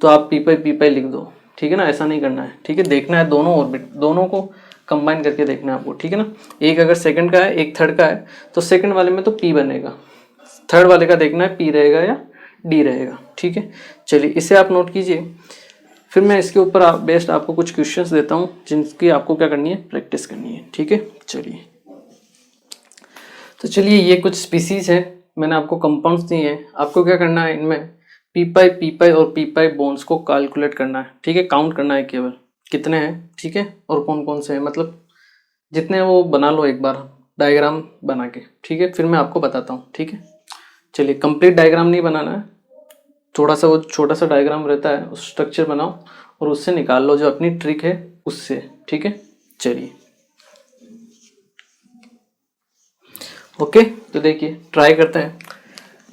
तो आप पी पाई लिख दो। ठीक है ना, ऐसा नहीं करना है। ठीक है, देखना है दोनों ऑर्बिट, दोनों को कंबाइन करके देखना है आपको। ठीक है ना, एक अगर सेकंड का है एक थर्ड का है, तो सेकंड वाले में तो पी बनेगा, थर्ड वाले का देखना है पी रहेगा या डी रहेगा। ठीक है, चलिए इसे आप नोट कीजिए, फिर मैं इसके ऊपर बेस्ड आपको कुछ क्वेश्चंस देता हूँ जिनकी आपको क्या करनी है, प्रैक्टिस करनी है। ठीक है, चलिए तो चलिए ये कुछ स्पीसीज है, मैंने आपको कंपाउंड्स दिए हैं, आपको क्या करना है, इनमें पी पाई और पी पाई बॉन्ड्स को कैलकुलेट करना है। ठीक है, काउंट करना है केवल कितने हैं। ठीक है, और कौन कौन से हैं, मतलब जितने वो बना लो एक बार डायग्राम बना के। ठीक है, फिर मैं आपको बताता हूँ। ठीक है, चलिए कंप्लीट डायग्राम नहीं बनाना है, थोड़ा सा वो छोटा सा डायग्राम रहता है, उस स्ट्रक्चर बनाओ और उससे निकाल लो जो अपनी ट्रिक है उससे। ठीक है, चलिए ओके, तो देखिए ट्राई करते हैं।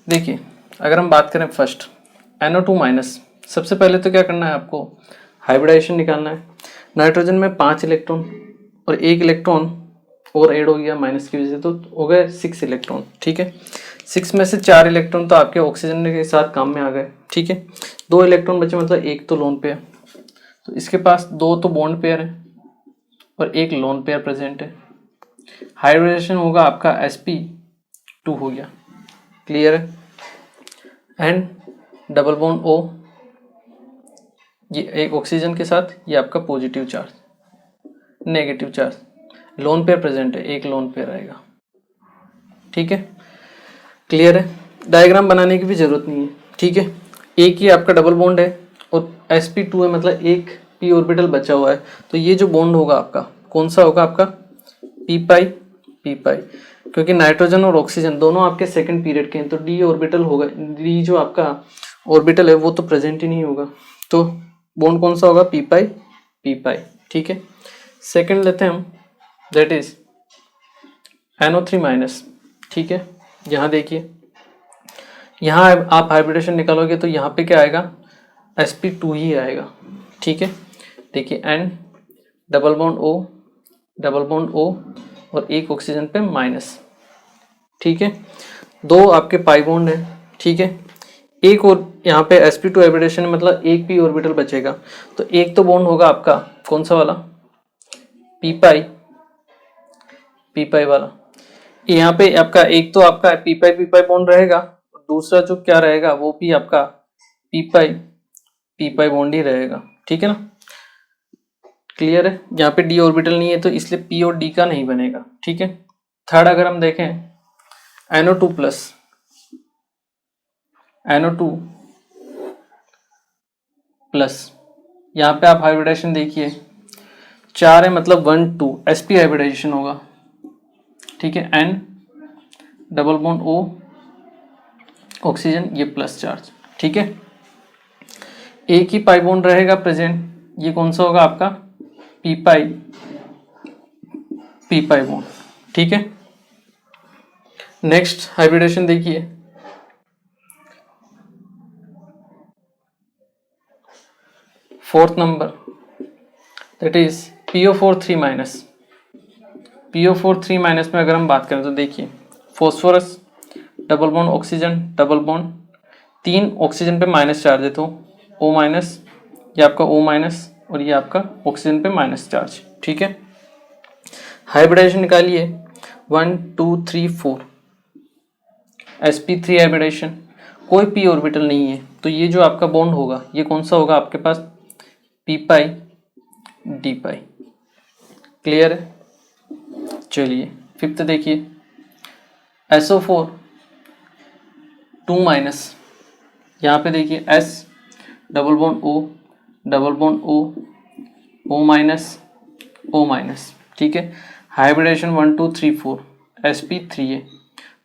देखिए अगर हम बात करें फर्स्ट NO2 माइनस, सबसे पहले तो क्या करना है आपको, हाइब्रिडाइजेशन निकालना है। नाइट्रोजन में 5 इलेक्ट्रॉन और 1 इलेक्ट्रॉन और ऐड हो गया माइनस की वजह से, तो हो गए 6 इलेक्ट्रॉन। ठीक है, 6 में से 4 इलेक्ट्रॉन तो आपके ऑक्सीजन के साथ काम में आ गए। ठीक है, 2 इलेक्ट्रॉन बचे, मतलब एक तो लोन पेयर, तो इसके पास 2 तो बॉन्ड पेयर है और एक लोन पेयर प्रेजेंट है। हाइब्रिडेशन होगा आपका sp2 हो गया, क्लियर है। एंड डबल बॉन्ड O, ये एक ऑक्सीजन के साथ, ये आपका positive charge, negative charge, lone pair present है, एक लोन पेयर आएगा। ठीक है, क्लियर है, डायग्राम बनाने की भी जरूरत नहीं है। ठीक है, एक ही आपका डबल बॉन्ड है और sp2 है, मतलब एक p ऑर्बिटल बचा हुआ है, तो ये जो बॉन्ड होगा आपका कौन सा होगा, आपका पी पाई, क्योंकि नाइट्रोजन और ऑक्सीजन दोनों आपके सेकंड पीरियड के हैं, तो डी ऑर्बिटल होगा, डी जो आपका ऑर्बिटल है वो तो प्रेजेंट ही नहीं होगा, तो बॉन्ड कौन सा होगा, पी पाई। ठीक है, सेकंड लेते हैं हम, दैट इज NO3 माइनस। ठीक है, यहाँ देखिए, यहाँ आप हाइब्रिडेशन निकालोगे तो यहाँ पे क्या आएगा, sp2 ही आएगा। ठीक है, देखिए N डबल बॉन्ड O और एक ऑक्सीजन पे माइनस। ठीक है, 2 आपके पाई बॉन्ड है। ठीक है, एक और यहाँ पे sp2 हाइब्रिडेशन मतलब एक पी ऑर्बिटल बचेगा, तो एक तो बॉन्ड होगा आपका कौन सा वाला, पी पाई वाला। यहाँ पे आपका एक तो आपका पी पाई बॉन्ड रहेगा, दूसरा जो क्या रहेगा वो भी आपका पी पाई बॉन्ड ही रहेगा। ठीक है ना, क्लियर है, यहाँ पे डी ऑर्बिटल नहीं है तो इसलिए पी और डी का नहीं बनेगा। ठीक है, थर्ड अगर हम देखें NO2 प्लस, NO2 प्लस, यहाँ पे आप हाइब्रिडेशन देखिए 4 है, मतलब 1 2 sp हाइब्रिडाइजेशन होगा। ठीक है, N double bond O oxygen, ये प्लस चार्ज। ठीक है, एक ही पाई बॉन्ड रहेगा प्रेजेंट, ये कौन सा होगा आपका पी पाई बॉन्ड। ठीक है, नेक्स्ट हाइब्रिडेशन देखिए, fourth number, that is PO4 3 minus. PO4 3 minus में अगर हम बात करें तो देखिए phosphorus double bond oxygen double bond, 3 oxygen पे माइनस चार्ज है तो O माइनस, ये आपका O माइनस और ये आपका ऑक्सीजन पे माइनस चार्ज। ठीक है, हाइब्रिडेशन निकालिए 1 2 3 4 sp3 हाइब्रिडेशन, कोई p ऑर्बिटल नहीं है, तो ये जो आपका बॉन्ड होगा ये कौन सा होगा आपके पास, पी पाई डी पाई। क्लियर है, चलिए फिफ्थ देखिए SO4 2 माइनस, यहाँ पे देखिए S double bond O double bond O minus. ठीक है, हाइब्रिडेशन 1 2 3 4 sp3 है,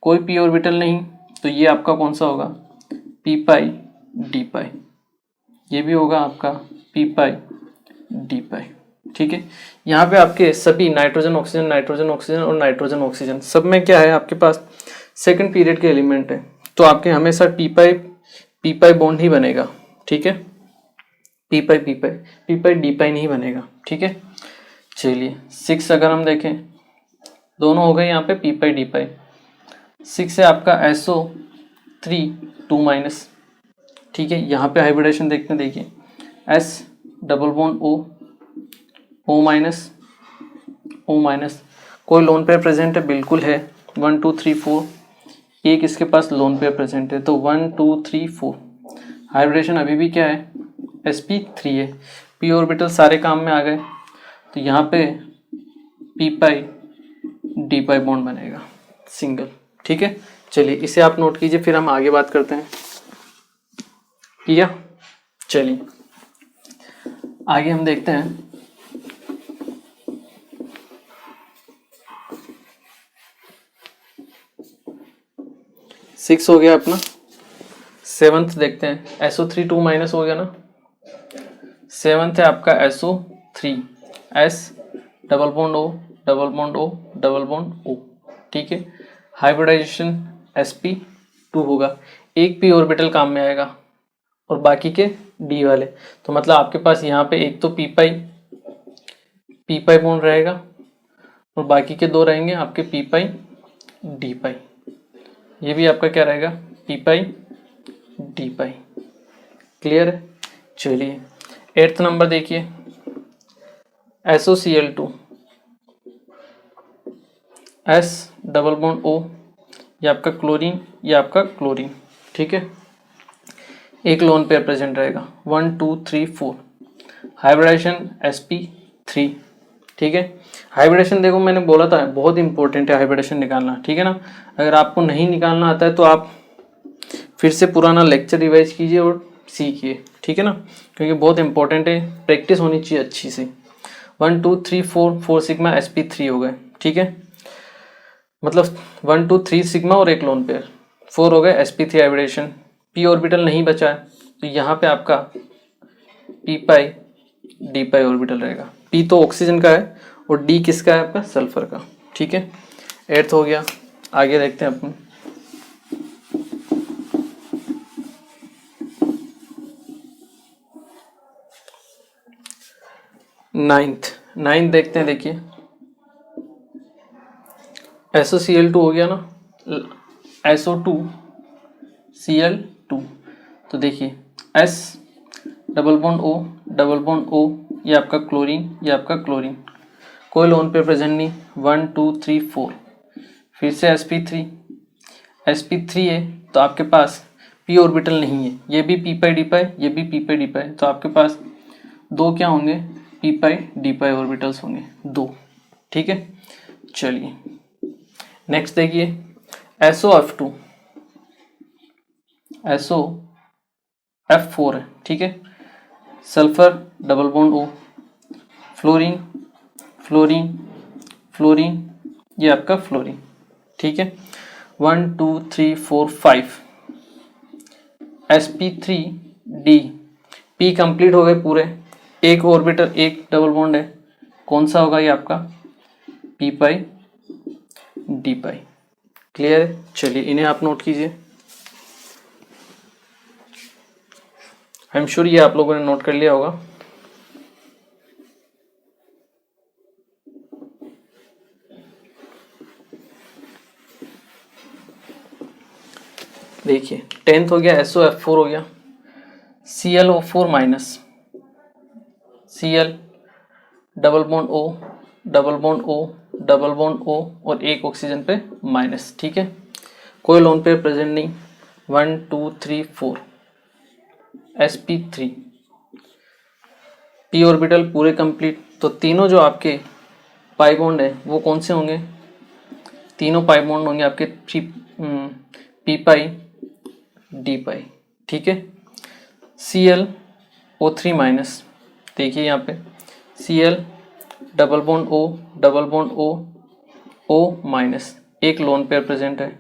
कोई p ऑर्बिटल नहीं, तो ये आपका कौन सा होगा, पी पाई डी पाई, ये भी होगा आपका पी पाई डी पाई। ठीक है। यहाँ पे आपके सभी नाइट्रोजन ऑक्सीजन नाइट्रोजन ऑक्सीजन और नाइट्रोजन ऑक्सीजन सब में क्या है आपके पास सेकंड पीरियड के एलिमेंट है, तो आपके हमेशा पी पाई बॉन्ड ही बनेगा, ठीक है। पी पाई डी पाई नहीं बनेगा, ठीक है। चलिए 6 अगर हम देखें, दोनों हो गए यहाँ पे पी पाई डी पाई। 6 है आपका SO3 2 माइनस, ठीक है। यहाँ पे हाइब्रिडेशन देखते हैं, देखिए S double bond O minus O minus, कोई लोन पेयर प्रेजेंट है, बिल्कुल है 1 2 3 4, एक इसके पास लोन पेयर प्रेजेंट है, तो 1 2 3 4 हाइब्रिडेशन अभी भी क्या है sp3 है। p ऑर्बिटल सारे काम में आ गए, तो यहाँ पे p पाई डी पाई बॉन्ड बनेगा सिंगल, ठीक है। चलिए इसे आप नोट कीजिए, फिर हम आगे बात करते हैं। किया, चलिए आगे हम देखते हैं। सिक्स हो गया अपना, सेवंथ देखते हैं। SO3 2 माइनस हो गया ना, सेवंथ है आपका SO3 S double bond O double bond O double bond O, ठीक है। हाइब्रिडाइजेशन sp2 होगा, एक p ऑर्बिटल काम में आएगा और बाकी के d वाले, तो मतलब आपके पास यहाँ पे एक तो p पाई बॉन्ड रहेगा और बाकी के दो रहेंगे आपके p पाई d पाई, ये भी आपका क्या रहेगा p पाई d पाई। क्लियर है। चलिए 8th नंबर देखिए, SOCl2 S double bond O, ये आपका क्लोरीन, ये आपका क्लोरीन, ठीक है। एक लोन पेयर प्रेजेंट रहेगा 1 2 3 4, हाइब्रिडेशन sp3, ठीक है। हाइब्रिडेशन देखो मैंने बोला था बहुत इंपॉर्टेंट है हाइब्रिडेशन निकालना, ठीक है ना। अगर आपको नहीं निकालना आता है तो आप फिर से पुराना लेक्चर रिवाइज कीजिए और सीखिए, ठीक है ना, क्योंकि बहुत इंपॉर्टेंट है, प्रैक्टिस होनी चाहिए अच्छी से। 1 2 3 4 4 सिग्मा sp3 हो गए, ठीक है, मतलब 1 2 3 सिग्मा और एक लोन पेयर, 4 हो गए sp3 हाइब्रिडेशन। p ऑर्बिटल नहीं बचा है, तो यहाँ पे आपका p पाई d पाई ऑर्बिटल रहेगा। p तो ऑक्सीजन का है और d किसका है आपका सल्फर का, ठीक है। 8th हो गया, आगे देखते हैं अपन। 9th देखते हैं, देखिए SOCl2 हो गया ना, SO2 Cl2, तो देखिए S double bond O double bond O, ये आपका क्लोरीन, ये आपका क्लोरीन, कोई लोन पे प्रेजेंट नहीं, 1 2 3 4, फिर से sp3 है, तो आपके पास p ऑर्बिटल नहीं है, ये भी p पाई डी पाई, ये भी p पाई डी पाई, तो आपके पास दो क्या होंगे p पाई डी पाई ऑर्बिटल्स होंगे, दो, ठीक है। चलिए नेक्स्ट देखिए SOF2 SOF4 है, ठीक है। Sulphur double bond O, fluorine fluorine fluorine, ये आपका फ्लोरीन, ठीक है। 1 2 3 4 5 sp3d, p कंप्लीट हो गए पूरे, एक ऑर्बिटल एक डबल बॉन्ड है, कौन सा होगा ये आपका p पाई d पाई। क्लियर है। चलिए इन्हें आप नोट कीजिए, आई एम श्योर ये आप लोगों ने नोट कर लिया होगा। देखिए 10th हो गया SOF4 हो गया, ClO4 minus, Cl double bond O double bond O double bond O और एक ऑक्सीजन पे माइनस, ठीक है। कोई लोन पेयर प्रेजेंट नहीं, 1 2 3 4 sp3, p ऑर्बिटल पूरे कंप्लीट, तो तीनों जो आपके पाई बॉन्ड है वो कौन से होंगे, तीनों पाई बॉन्ड होंगे आपके p पाई d पाई, ठीक है। ClO3 माइनस, देखिए यहाँ पे Cl double bond O double bond O O minus, एक लोन पेयर प्रेजेंट है,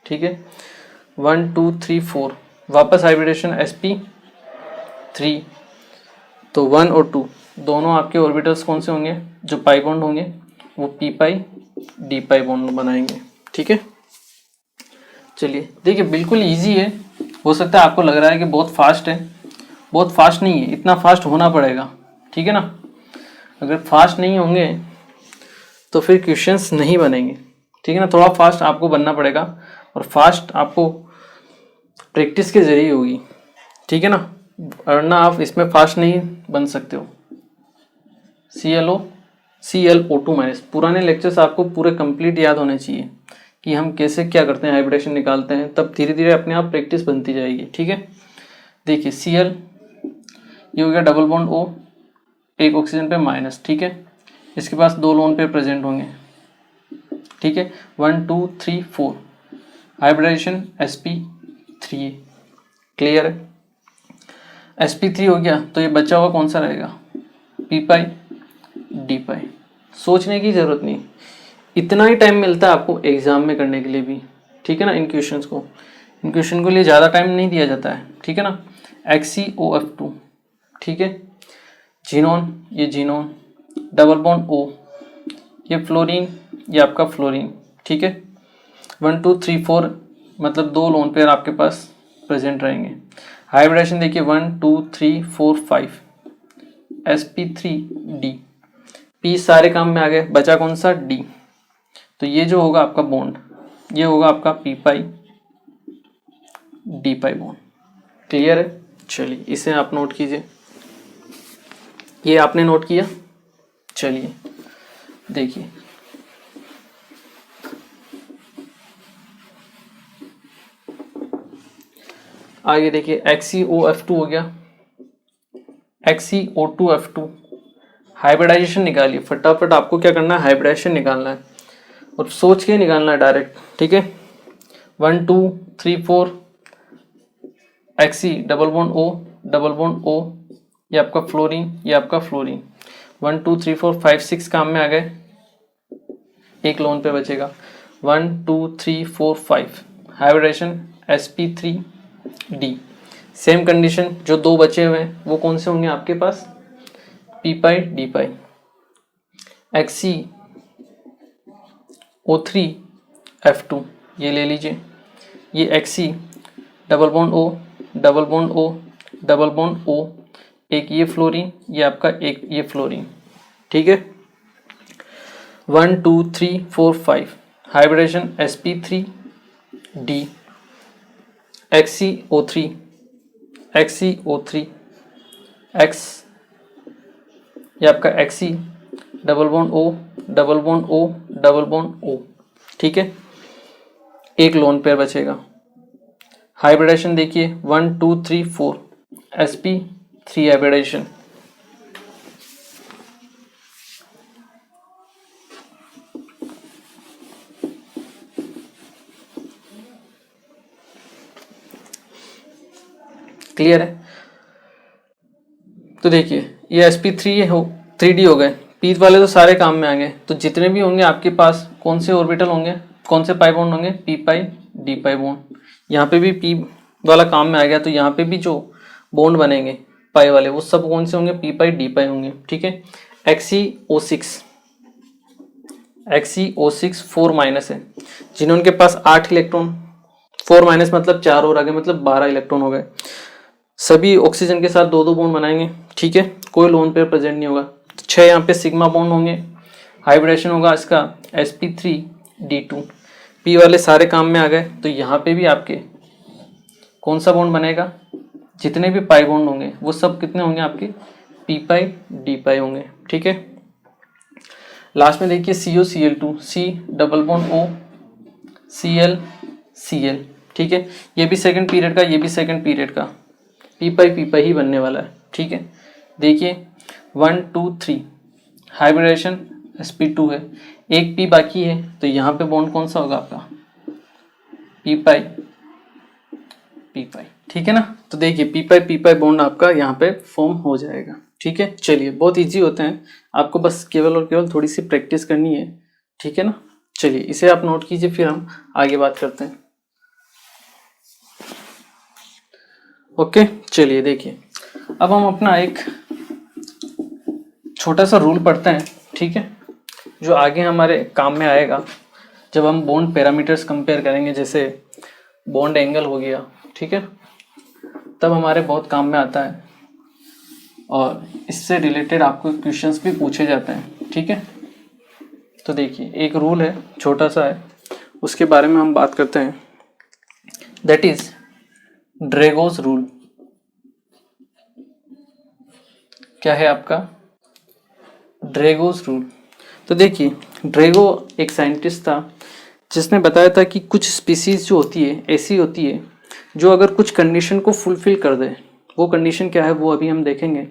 ठीक है। 1 2 3 4, वापस हाइब्रिडेशन sp3, तो 1 और 2 दोनों आपके ऑर्बिटल्स कौन से होंगे, जो पाई बॉन्ड होंगे वो पी पाई डी पाई बॉन्ड बनाएंगे। ठीक है, चलिए देखिए बिल्कुल इजी है। हो सकता है आपको लग रहा है कि बहुत फास्ट है, बहुत फास्ट नहीं है, इतना फास्ट होना पड़ेगा। ठीक है ना, अगर फास्ट नहीं होंगे तो फिर क्वेश्चंस नहीं बनेंगे। ठीक है ना, थोड़ा फास्ट आपको बनना पड़ेगा और फास्ट आपको प्रैक्टिस के जरिए होगी। ठीक है ना, वरना आप इसमें फास्ट नहीं बन सकते हो। ClO माइनस, पुराने लेक्चर्स आपको पूरे कंप्लीट याद होने चाहिए कि हम कैसे क्या करते हैं, हाइब्रिडेशन निकालते हैं, तब धीरे धीरे अपने आप प्रैक्टिस बनती जाएगी। ठीक है, देखिए Cl ये हो गया डबल बॉन्ड O, एक ऑक्सीजन पे माइनस। ठीक है, इसके पास 2 लोन पे प्रेजेंट होंगे। ठीक है, 1 2 3 4 हाइब्रिडाइजेशन sp3, क्लियर है। sp3 हो गया तो ये बचा हुआ कौन सा रहेगा, पी पाई डी पाई। सोचने की जरूरत नहीं, इतना ही टाइम मिलता है आपको एग्जाम में करने के लिए भी। ठीक है ना, इन क्वेश्चन को लिए ज़्यादा टाइम नहीं दिया जाता है। ठीक है ना, HCOF2, ठीक है, जीनोन, ये जीनोन, डबल बॉन्ड O, ये फ्लोरीन, ये आपका फ्लोरीन। ठीक है, 1 2 3 4 मतलब 2 लोन पेयर आपके पास प्रेजेंट रहेंगे। हाइब्रिडेशन देखिए 1 2 3 4 5 sp3d, P सारे काम में आ गए, बचा कौन सा D। तो ये जो होगा आपका बॉन्ड, ये होगा आपका पी पाई डी पाई बॉन्ड। क्लियर है, चलिए इसे आप नोट कीजिए, ये आपने नोट किया। चलिए देखिए, आगे देखिए HCOF2 हो गया, HCO2F2, हाइब्रिडाइजेशन निकालिए फटाफट। आपको क्या करना है, हाइब्रिडाइजेशन निकालना है और सोच के निकालना है डायरेक्ट। ठीक है, 1 2 3 4 Xe double bond O, double bond O, ये आपका फ्लोरीन, ये आपका फ्लोरीन। 1 2 3 4 5 6 काम में आ गए, एक लोन पे बचेगा। 1 2 3 4 5 हाइब्रिडेशन sp3d। सेम कंडीशन, जो 2 बचे हुए हैं वो कौन से होंगे आपके पास, पी पाई डी पाई। HCO3F2 ये ले लीजिए, ये Xe double bond O, double bond O, double bond O, एक ये फ्लोरीन, ये आपका एक ये फ्लोरीन। ठीक है, 1 2 3 4 5 हाइब्रिडेशन sp3d, HCO3 X, ये आपका Xe double bond O, double bond O, double bond O। ठीक है, एक लोन पेयर बचेगा। हाइब्रिडेशन देखिए 1 2 3 4 sp3 हाइब्रिडेशन, क्लियर है। तो देखिए ये sp3d हो गए, पी वाले तो सारे काम में आ गए। तो जितने भी होंगे आपके पास कौन से ऑर्बिटल होंगे, कौन से पाई बॉन्ड होंगे, पी पाई डी पाई बॉन्ड। यहाँ पे भी पी वाला काम में आ गया, तो यहाँ पे भी जो बॉन्ड बनेंगे पाई वाले वो सब कौन से होंगे, पी पाई डी पाई होंगे। ठीक है, XeO6 4 माइनस है, जिन्होंने पास 8 इलेक्ट्रॉन, 4 माइनस मतलब 4 और आगे मतलब 12 इलेक्ट्रॉन हो गए। सभी ऑक्सीजन के साथ 2 बॉन्ड बनाएंगे। ठीक है, कोई लोन पेयर प्रेजेंट नहीं होगा। 6 यहाँ पे सिग्मा बॉन्ड होंगे, हाइब्रिडेशन होगा इसका sp3d2, पी वाले सारे काम में आ गए। तो यहाँ पे भी आपके कौन सा बॉन्ड बनेगा, जितने भी पाई बॉन्ड होंगे वो सब कितने होंगे आपके, पी पाई डी पाई होंगे। ठीक है, लास्ट में देखिए COCl2, C double bond O, Cl। ठीक है, ये भी सेकंड पीरियड का, ये भी सेकंड पीरियड का, पी पाई ही बनने वाला है। ठीक है, देखिए 1 2 3 हाइब्रिडेशन sp2 है, एक पी बाकी है, तो यहाँ पे बॉन्ड कौन सा होगा आपका, पी पाई। ठीक है ना, तो देखिए पी पाई बॉन्ड आपका यहाँ पे फॉर्म हो जाएगा। ठीक है, चलिए बहुत इजी होते हैं, आपको बस केवल और केवल थोड़ी सी प्रैक्टिस करनी है। ठीक है ना, चलिए इसे आप नोट कीजिए, फिर हम आगे बात करते हैं। ओके, चलिए देखिए अब हम अपना एक छोटा सा रूल पढ़ते हैं, ठीक है, जो आगे हमारे काम में आएगा जब हम बॉन्ड पैरामीटर्स कंपेयर करेंगे, जैसे बॉन्ड एंगल हो गया, ठीक है, तब हमारे बहुत काम में आता है और इससे रिलेटेड आपको क्वेश्चंस भी पूछे जाते हैं, ठीक है। तो देखिए एक रूल है, छोटा सा है, उसके बारे में हम बात करते हैं, दैट इज ड्रैगोस रूल। क्या है आपका? ड्रैगोस रूल। तो देखिए ड्रैगो एक साइंटिस्ट था जिसने बताया था कि कुछ स्पीसीज जो होती है ऐसी होती है जो अगर कुछ कंडीशन को फुलफिल कर दे, वो कंडीशन क्या है वो अभी हम देखेंगे।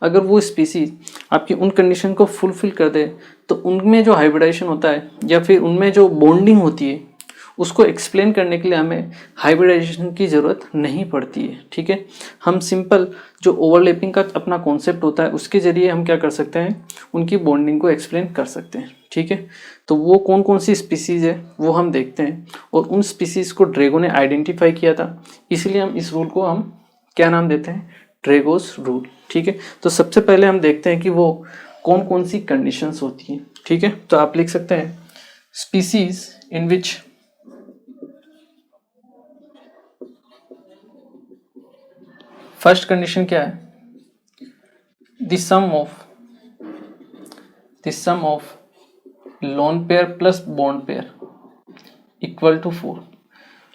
अगर वो स्पीसीज आपकी उन कंडीशन को फुलफिल कर दे तो उनमें जो हाइब्रिडाइजेशन होता है या फिर उनमें जो बॉन्डिंग होती है उसको एक्सप्लेन करने के लिए हमें हाइब्रिडाइजेशन की ज़रूरत नहीं पड़ती है, ठीक है। हम सिंपल जो ओवरलैपिंग का अपना कॉन्सेप्ट होता है उसके ज़रिए हम क्या कर सकते हैं, उनकी बॉन्डिंग को एक्सप्लेन कर सकते हैं, ठीक है। तो वो कौन कौन सी स्पीसीज़ है वो हम देखते हैं और उन स्पीसीज़ को ड्रैगो ने आइडेंटिफाई किया था, इसलिए हम इस रूल को हम क्या नाम देते हैं, ड्रैगोस रूल, ठीक है। तो सबसे पहले हम देखते हैं कि वो कौन कौन सी कंडीशंस होती हैं, ठीक है। तो आप लिख सकते हैं species in which first condition क्या है, the sum of lone pair plus bond pair equal to 4।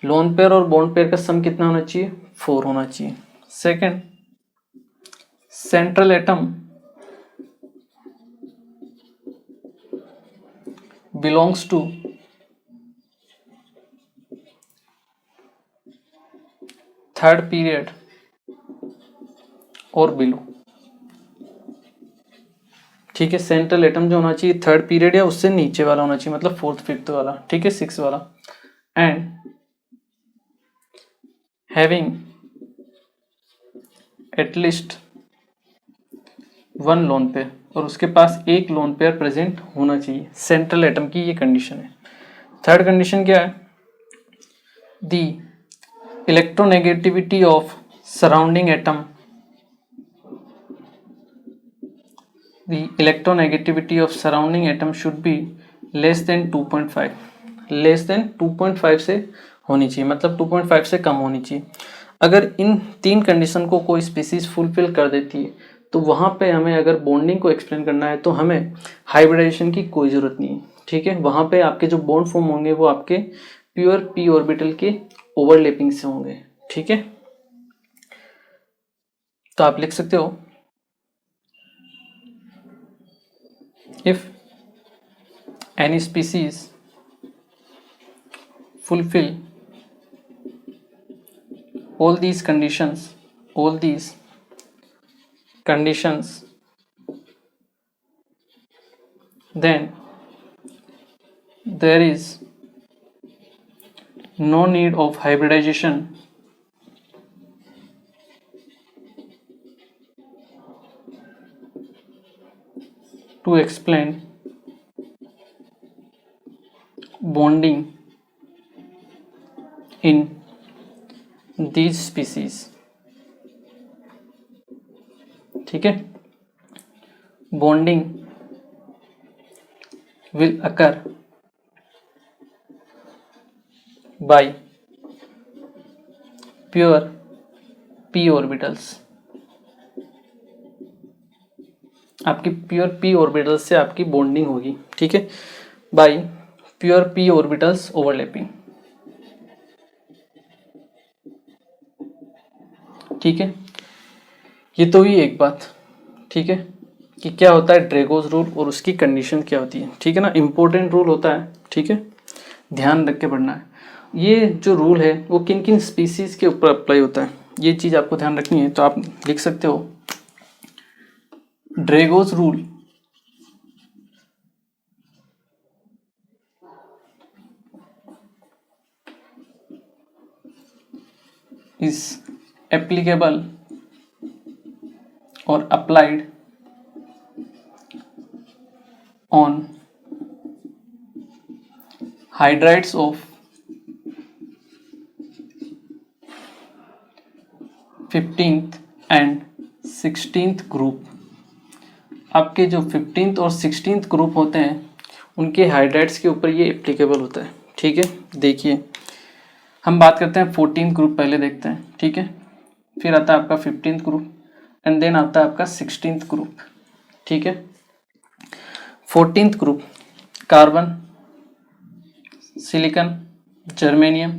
Lone pair और बॉन्ड पेयर का सम कितना होना चाहिए, 4 होना चाहिए। Second, central atom belongs to third period और बिलो, ठीक है। सेंट्रल एटम जो होना चाहिए थर्ड पीरियड या उससे नीचे वाला होना चाहिए, मतलब फोर्थ फिफ्थ वाला, ठीक है, सिक्स वाला। And having at least one loan pair, और उसके पास एक लोन पेयर प्रेजेंट होना चाहिए। सेंट्रल एटम की ये कंडीशन है। थर्ड कंडीशन क्या है, the electronegativity of surrounding atom, the electronegativity of surrounding atom should be less than 2.5, less than 2.5 से होनी चाहिए, मतलब 2.5 से कम होनी चाहिए। अगर इन तीन कंडीशन को कोई स्पीसीज फुलफिल कर देती है तो वहाँ पे हमें अगर बॉन्डिंग को एक्सप्लेन करना है तो हमें हाइब्रिडाइजेशन की कोई ज़रूरत नहीं है, ठीक है। वहाँ पे आपके जो बॉन्ड फॉर्म होंगे वो आपके प्योर पी ऑर्बिटल के ओवरलैपिंग से होंगे, ठीक है। तो आप लिख सकते हो if any species fulfill all these conditions then there is no need of hybridization to explain bonding in these species, ठीक है। Bonding will occur by pure p orbitals, आपकी प्योर p ऑर्बिटल्स से आपकी बॉन्डिंग होगी, ठीक है, by pure p orbitals overlapping, ठीक है। ये तो ही एक बात, ठीक है, कि क्या होता है ड्रैगोस रूल और उसकी कंडीशन क्या होती है, ठीक है ना। इंपॉर्टेंट रूल होता है, ठीक है, ध्यान रख के पढ़ना है। ये जो रूल है वो किन किन स्पीसीज के ऊपर अप्लाई होता है, ये चीज़ आपको ध्यान रखनी है। तो आप लिख सकते हो ड्रैगोस rule is applicable or applied on hydrides of 15th and 16th group आपके जो 15th और 16th ग्रुप होते हैं उनके हाइड्राइड्स के ऊपर ये एप्लीकेबल होता है। ठीक है, देखिए हम बात करते हैं 14th ग्रुप पहले देखते हैं। ठीक है, फिर आता है आपका 15th ग्रुप एंड देन आता है आपका 16th ग्रुप। ठीक है, 14th group carbon, silicon, germanium,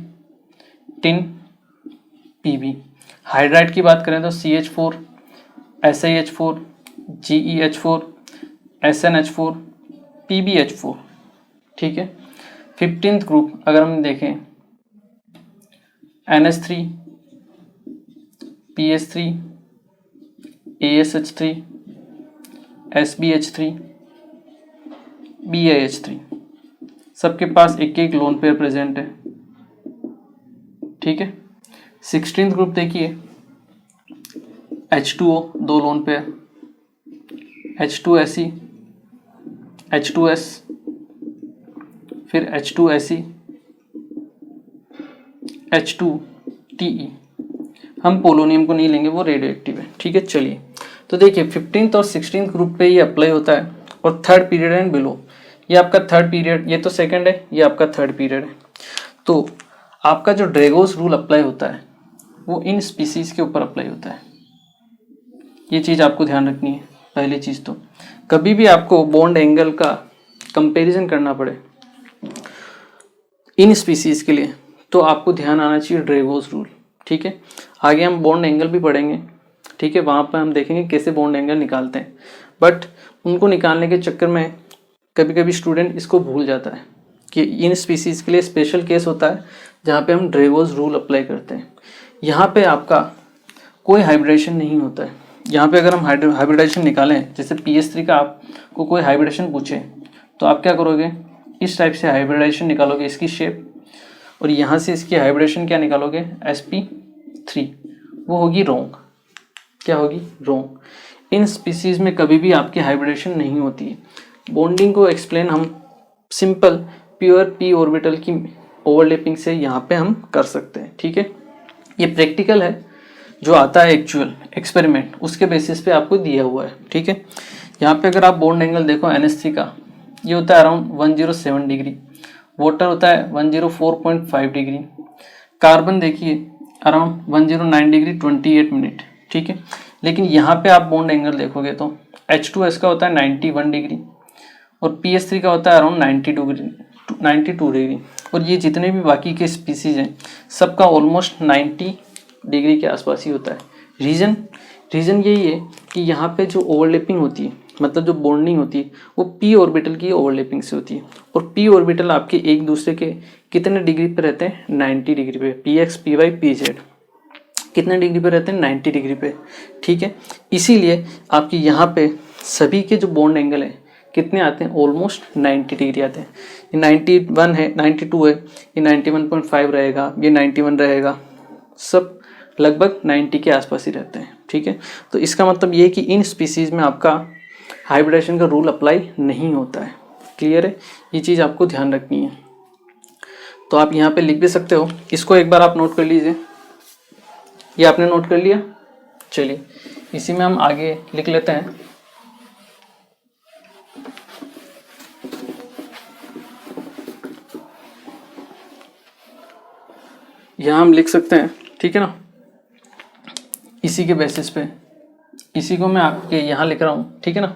tin, Pb. Hydride की बात करें तो CH4, SiH4, GeH4, SnH4, PbH4। ठीक है, 15th ग्रुप अगर हम देखें NH3, PH3, ASH3, SbH3, BiH3, सबके पास एक एक लोन पेयर प्रेजेंट है। ठीक है, 16th ग्रुप देखिए H2O 2 lone pair, H2Se, H2S, फिर H2Se, H2Te। हम पोलोनियम को नहीं लेंगे, वो रेडियो एक्टिव है। ठीक है, चलिए तो देखिए 15th और 16th ग्रुप पे ये अप्लाई होता है और थर्ड पीरियड एंड बिलो, ये आपका थर्ड पीरियड, ये तो सेकंड है, ये आपका थर्ड पीरियड है। तो आपका जो ड्रेगोस रूल अप्लाई होता है वो इन स्पीसीज के ऊपर अप्लाई होता है। ये चीज़ आपको ध्यान रखनी है। पहली चीज़ तो कभी भी आपको बॉन्ड एंगल का कंपैरिजन करना पड़े इन स्पीसीज के लिए तो आपको ध्यान आना चाहिए ड्रेगोस रूल। ठीक है, आगे हम बॉन्ड एंगल भी पढ़ेंगे। ठीक है, वहाँ पर हम देखेंगे कैसे बॉन्ड एंगल निकालते हैं, बट उनको निकालने के चक्कर में कभी कभी स्टूडेंट इसको भूल जाता है कि इन स्पीसीज के लिए स्पेशल केस होता है जहाँ पे हम ड्रेगोस रूल अप्लाई करते हैं। यहाँ पे आपका कोई हाइब्रिडेशन नहीं होता है। यहाँ पे अगर हम हाइब्रिडेशन निकालें, जैसे PS3 का आपको कोई हाइब्रिडेशन पूछे तो आप क्या करोगे, इस टाइप से हाइब्रिडेशन निकालोगे इसकी शेप, और यहाँ से इसकी हाइब्रिडेशन क्या निकालोगे sp3, वो होगी रोंग। क्या होगी, रोंग। इन स्पीसीज में कभी भी आपकी हाइब्रिडेशन नहीं होती है। बॉन्डिंग को एक्सप्लेन हम सिंपल प्योर p ऑर्बिटल की ओवरलैपिंग से यहाँ पे हम कर सकते हैं। ठीक है, ये प्रैक्टिकल है जो आता है एक्चुअल एक्सपेरिमेंट, उसके बेसिस पे आपको दिया हुआ है। ठीक है, यहाँ पे अगर आप बॉन्ड एंगल देखो NH3 का, ये होता है अराउंड 107 डिग्री, वाटर होता है 104.5 डिग्री, कार्बन देखिए अराउंड 109 डिग्री 28 मिनट। ठीक है, लेकिन यहाँ पे आप बॉन्ड एंगल देखोगे तो H2S का होता है 91 डिग्री और PS3 का होता है अराउंड 92 डिग्री, और ये जितने भी बाकी के स्पीसीज हैं सबका ऑलमोस्ट 90 डिग्री के आसपास ही होता है। रीज़न यही है कि यहाँ पे जो ओवरलैपिंग होती है, मतलब जो बॉन्डिंग होती है, वो p ऑर्बिटल की ओवरलैपिंग से होती है, और p ऑर्बिटल आपके एक दूसरे के कितने डिग्री पे रहते हैं, 90 डिग्री पे। px, py, pz कितने डिग्री पे रहते हैं, 90 डिग्री पे। ठीक है, इसीलिए आपकी यहाँ पे सभी के जो बॉन्ड एंगल है कितने आते हैं, ऑलमोस्ट 90 डिग्री आते हैं। ये 91 है, 92 है, ये 91.5 रहेगा, ये 91 रहेगा, सब लगभग 90 के आसपास ही रहते हैं। ठीक है, तो इसका मतलब ये है कि इन स्पीसीज में आपका हाइब्रिडेशन का रूल अप्लाई नहीं होता है। क्लियर है, ये चीज़ आपको ध्यान रखनी है। तो आप यहाँ पे लिख भी सकते हो, इसको एक बार आप नोट कर लीजिए। ये आपने नोट कर लिया, चलिए इसी में हम आगे लिख लेते हैं। यहाँ हम लिख सकते हैं, ठीक है ना, इसी के बेसिस पे, इसी को मैं आपके यहाँ लिख रहा हूँ। ठीक है ना,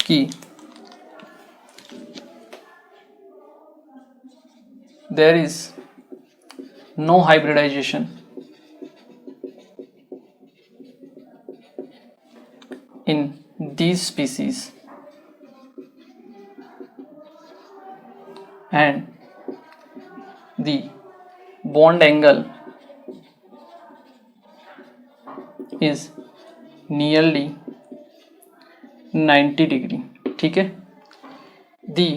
कि there is no hybridization in these species and the bond angle is nearly 90 degree. ठीक है, the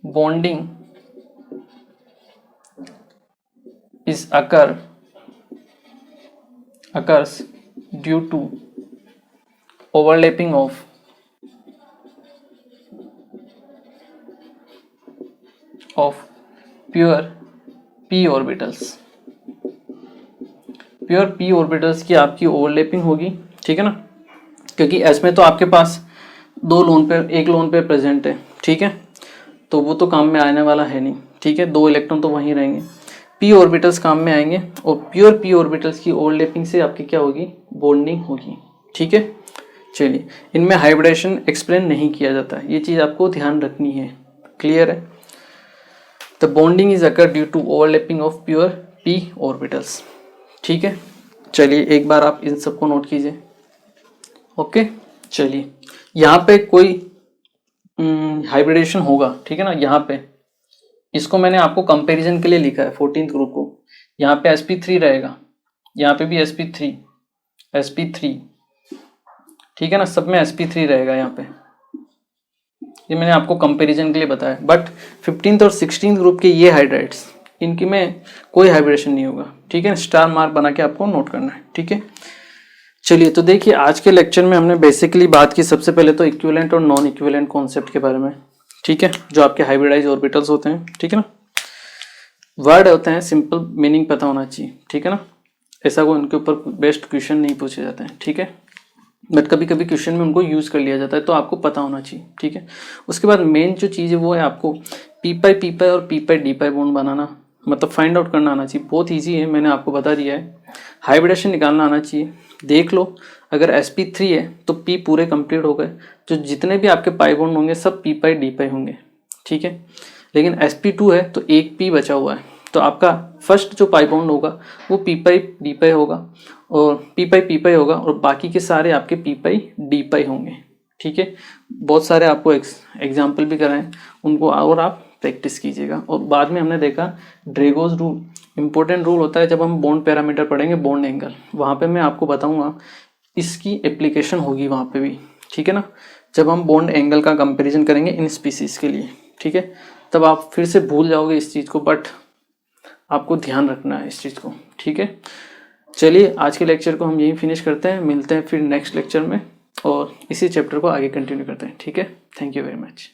bonding is occurs due to overlapping of pure p orbitals। Pure p orbitals की आपकी ओवरलैपिंग होगी। ठीक है ना, क्योंकि एस में तो आपके पास दो लोन पेयर, एक लोन पेयर प्रेजेंट है, ठीक है, तो वो तो काम में आने वाला है नहीं, ठीक है, दो इलेक्ट्रॉन तो वहीं रहेंगे। पी ऑर्बिटल्स काम में आएंगे और प्योर पी ऑर्बिटल्स की ओवरलैपिंग से आपकी क्या होगी, बॉन्डिंग होगी, ठीक है। चलिए, इनमें हाइब्रिडेशन एक्सप्लेन नहीं किया जाता है, ये चीज़ आपको ध्यान रखनी है, क्लियर है। The bonding is occur due to overlapping of pure p orbitals, ठीक है। चलिए एक बार आप इन सबको नोट कीजिए, ओके। चलिए यहाँ पे कोई हाइब्रिडेशन होगा, ठीक है ना, यहाँ पे इसको मैंने आपको कंपैरिजन के लिए लिखा है 14th ग्रुप को। यहाँ पे sp3 रहेगा, यहाँ पे भी sp3, ठीक है ना, सब में sp3 रहेगा यहाँ पे, ये मैंने आपको कंपैरिजन के लिए बताया। बट 15th और 16th ग्रुप के ये हाइड्राइड्स, इनकी में कोई हाइब्रिडेशन नहीं होगा, ठीक है, स्टार मार्क बना के आपको नोट करना है, ठीक है। चलिए तो देखिए आज के लेक्चर में हमने बेसिकली बात की सबसे पहले तो इक्विवेलेंट और नॉन इक्विवेलेंट कॉन्सेप्ट के बारे में, ठीक है, जो आपके हाइब्रिडाइज ऑर्बिटल्स होते हैं, ठीक है ना। वर्ड होते हैं, सिंपल मीनिंग पता होना चाहिए, ठीक है ना, ऐसा कोई उनके ऊपर बेस्ट क्वेश्चन नहीं पूछे जाते हैं, ठीक है, बट कभी कभी क्वेश्चन में उनको यूज़ कर लिया जाता है, तो आपको पता होना चाहिए, ठीक है। उसके बाद मेन जो चीज़ है वो है आपको पी पाई और पी पाई डी पाई बॉन्ड बनाना, मतलब फाइंड आउट करना आना चाहिए, बहुत ईजी है, मैंने आपको बता दिया है। हाइब्रिडेशन निकालना आना चाहिए, देख लो अगर sp3 है तो p पूरे कंप्लीट हो गए, जो जितने भी आपके पाई बॉन्ड होंगे सब p पाई डी पाई होंगे, ठीक है। लेकिन sp2 है तो एक p बचा हुआ है, तो आपका फर्स्ट जो पाई बॉन्ड होगा वो p पाई डी पाई होगा और p पाई होगा, और बाकी के सारे आपके p पाई डी पाई होंगे, ठीक है। बहुत सारे आपको एग्जाम्पल भी कराएं उनको, और आप प्रैक्टिस कीजिएगा। और बाद में हमने देखा ड्रेगोस रूल, इंपॉर्टेंट रूल होता है जब हम बॉन्ड पैरामीटर पढ़ेंगे, बॉन्ड एंगल, वहाँ पे मैं आपको बताऊंगा, इसकी एप्लीकेशन होगी वहाँ पे भी, ठीक है ना, जब हम बॉन्ड एंगल का कंपैरिजन करेंगे इन स्पीसीज के लिए, ठीक है। तब आप फिर से भूल जाओगे इस चीज़ को, बट आपको ध्यान रखना है इस चीज़ को, ठीक है। चलिए आज के लेक्चर को हम यहीं फिनिश करते हैं, मिलते हैं फिर नेक्स्ट लेक्चर में और इसी चैप्टर को आगे कंटिन्यू करते हैं, ठीक है। Thank you very much.